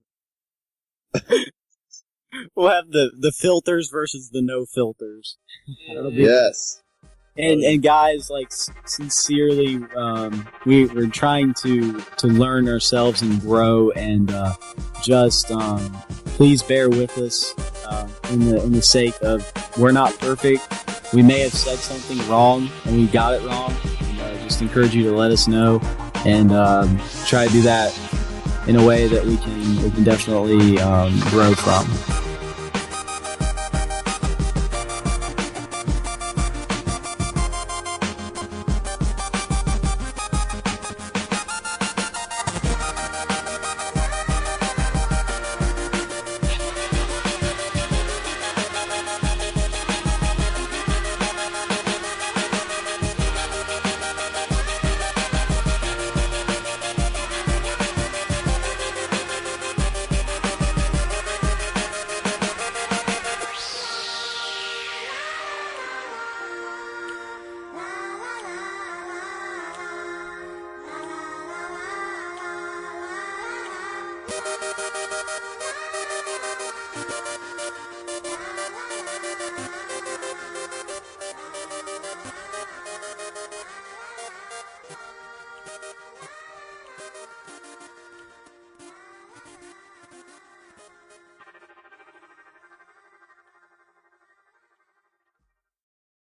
We'll have the filters versus the no filters. Yes. And guys, like sincerely, we're trying to learn ourselves and grow, and just please bear with us in the sake of we're not perfect. We may have said something wrong and we got it wrong. And, just encourage you to let us know and try to do that in a way that we can definitely grow from.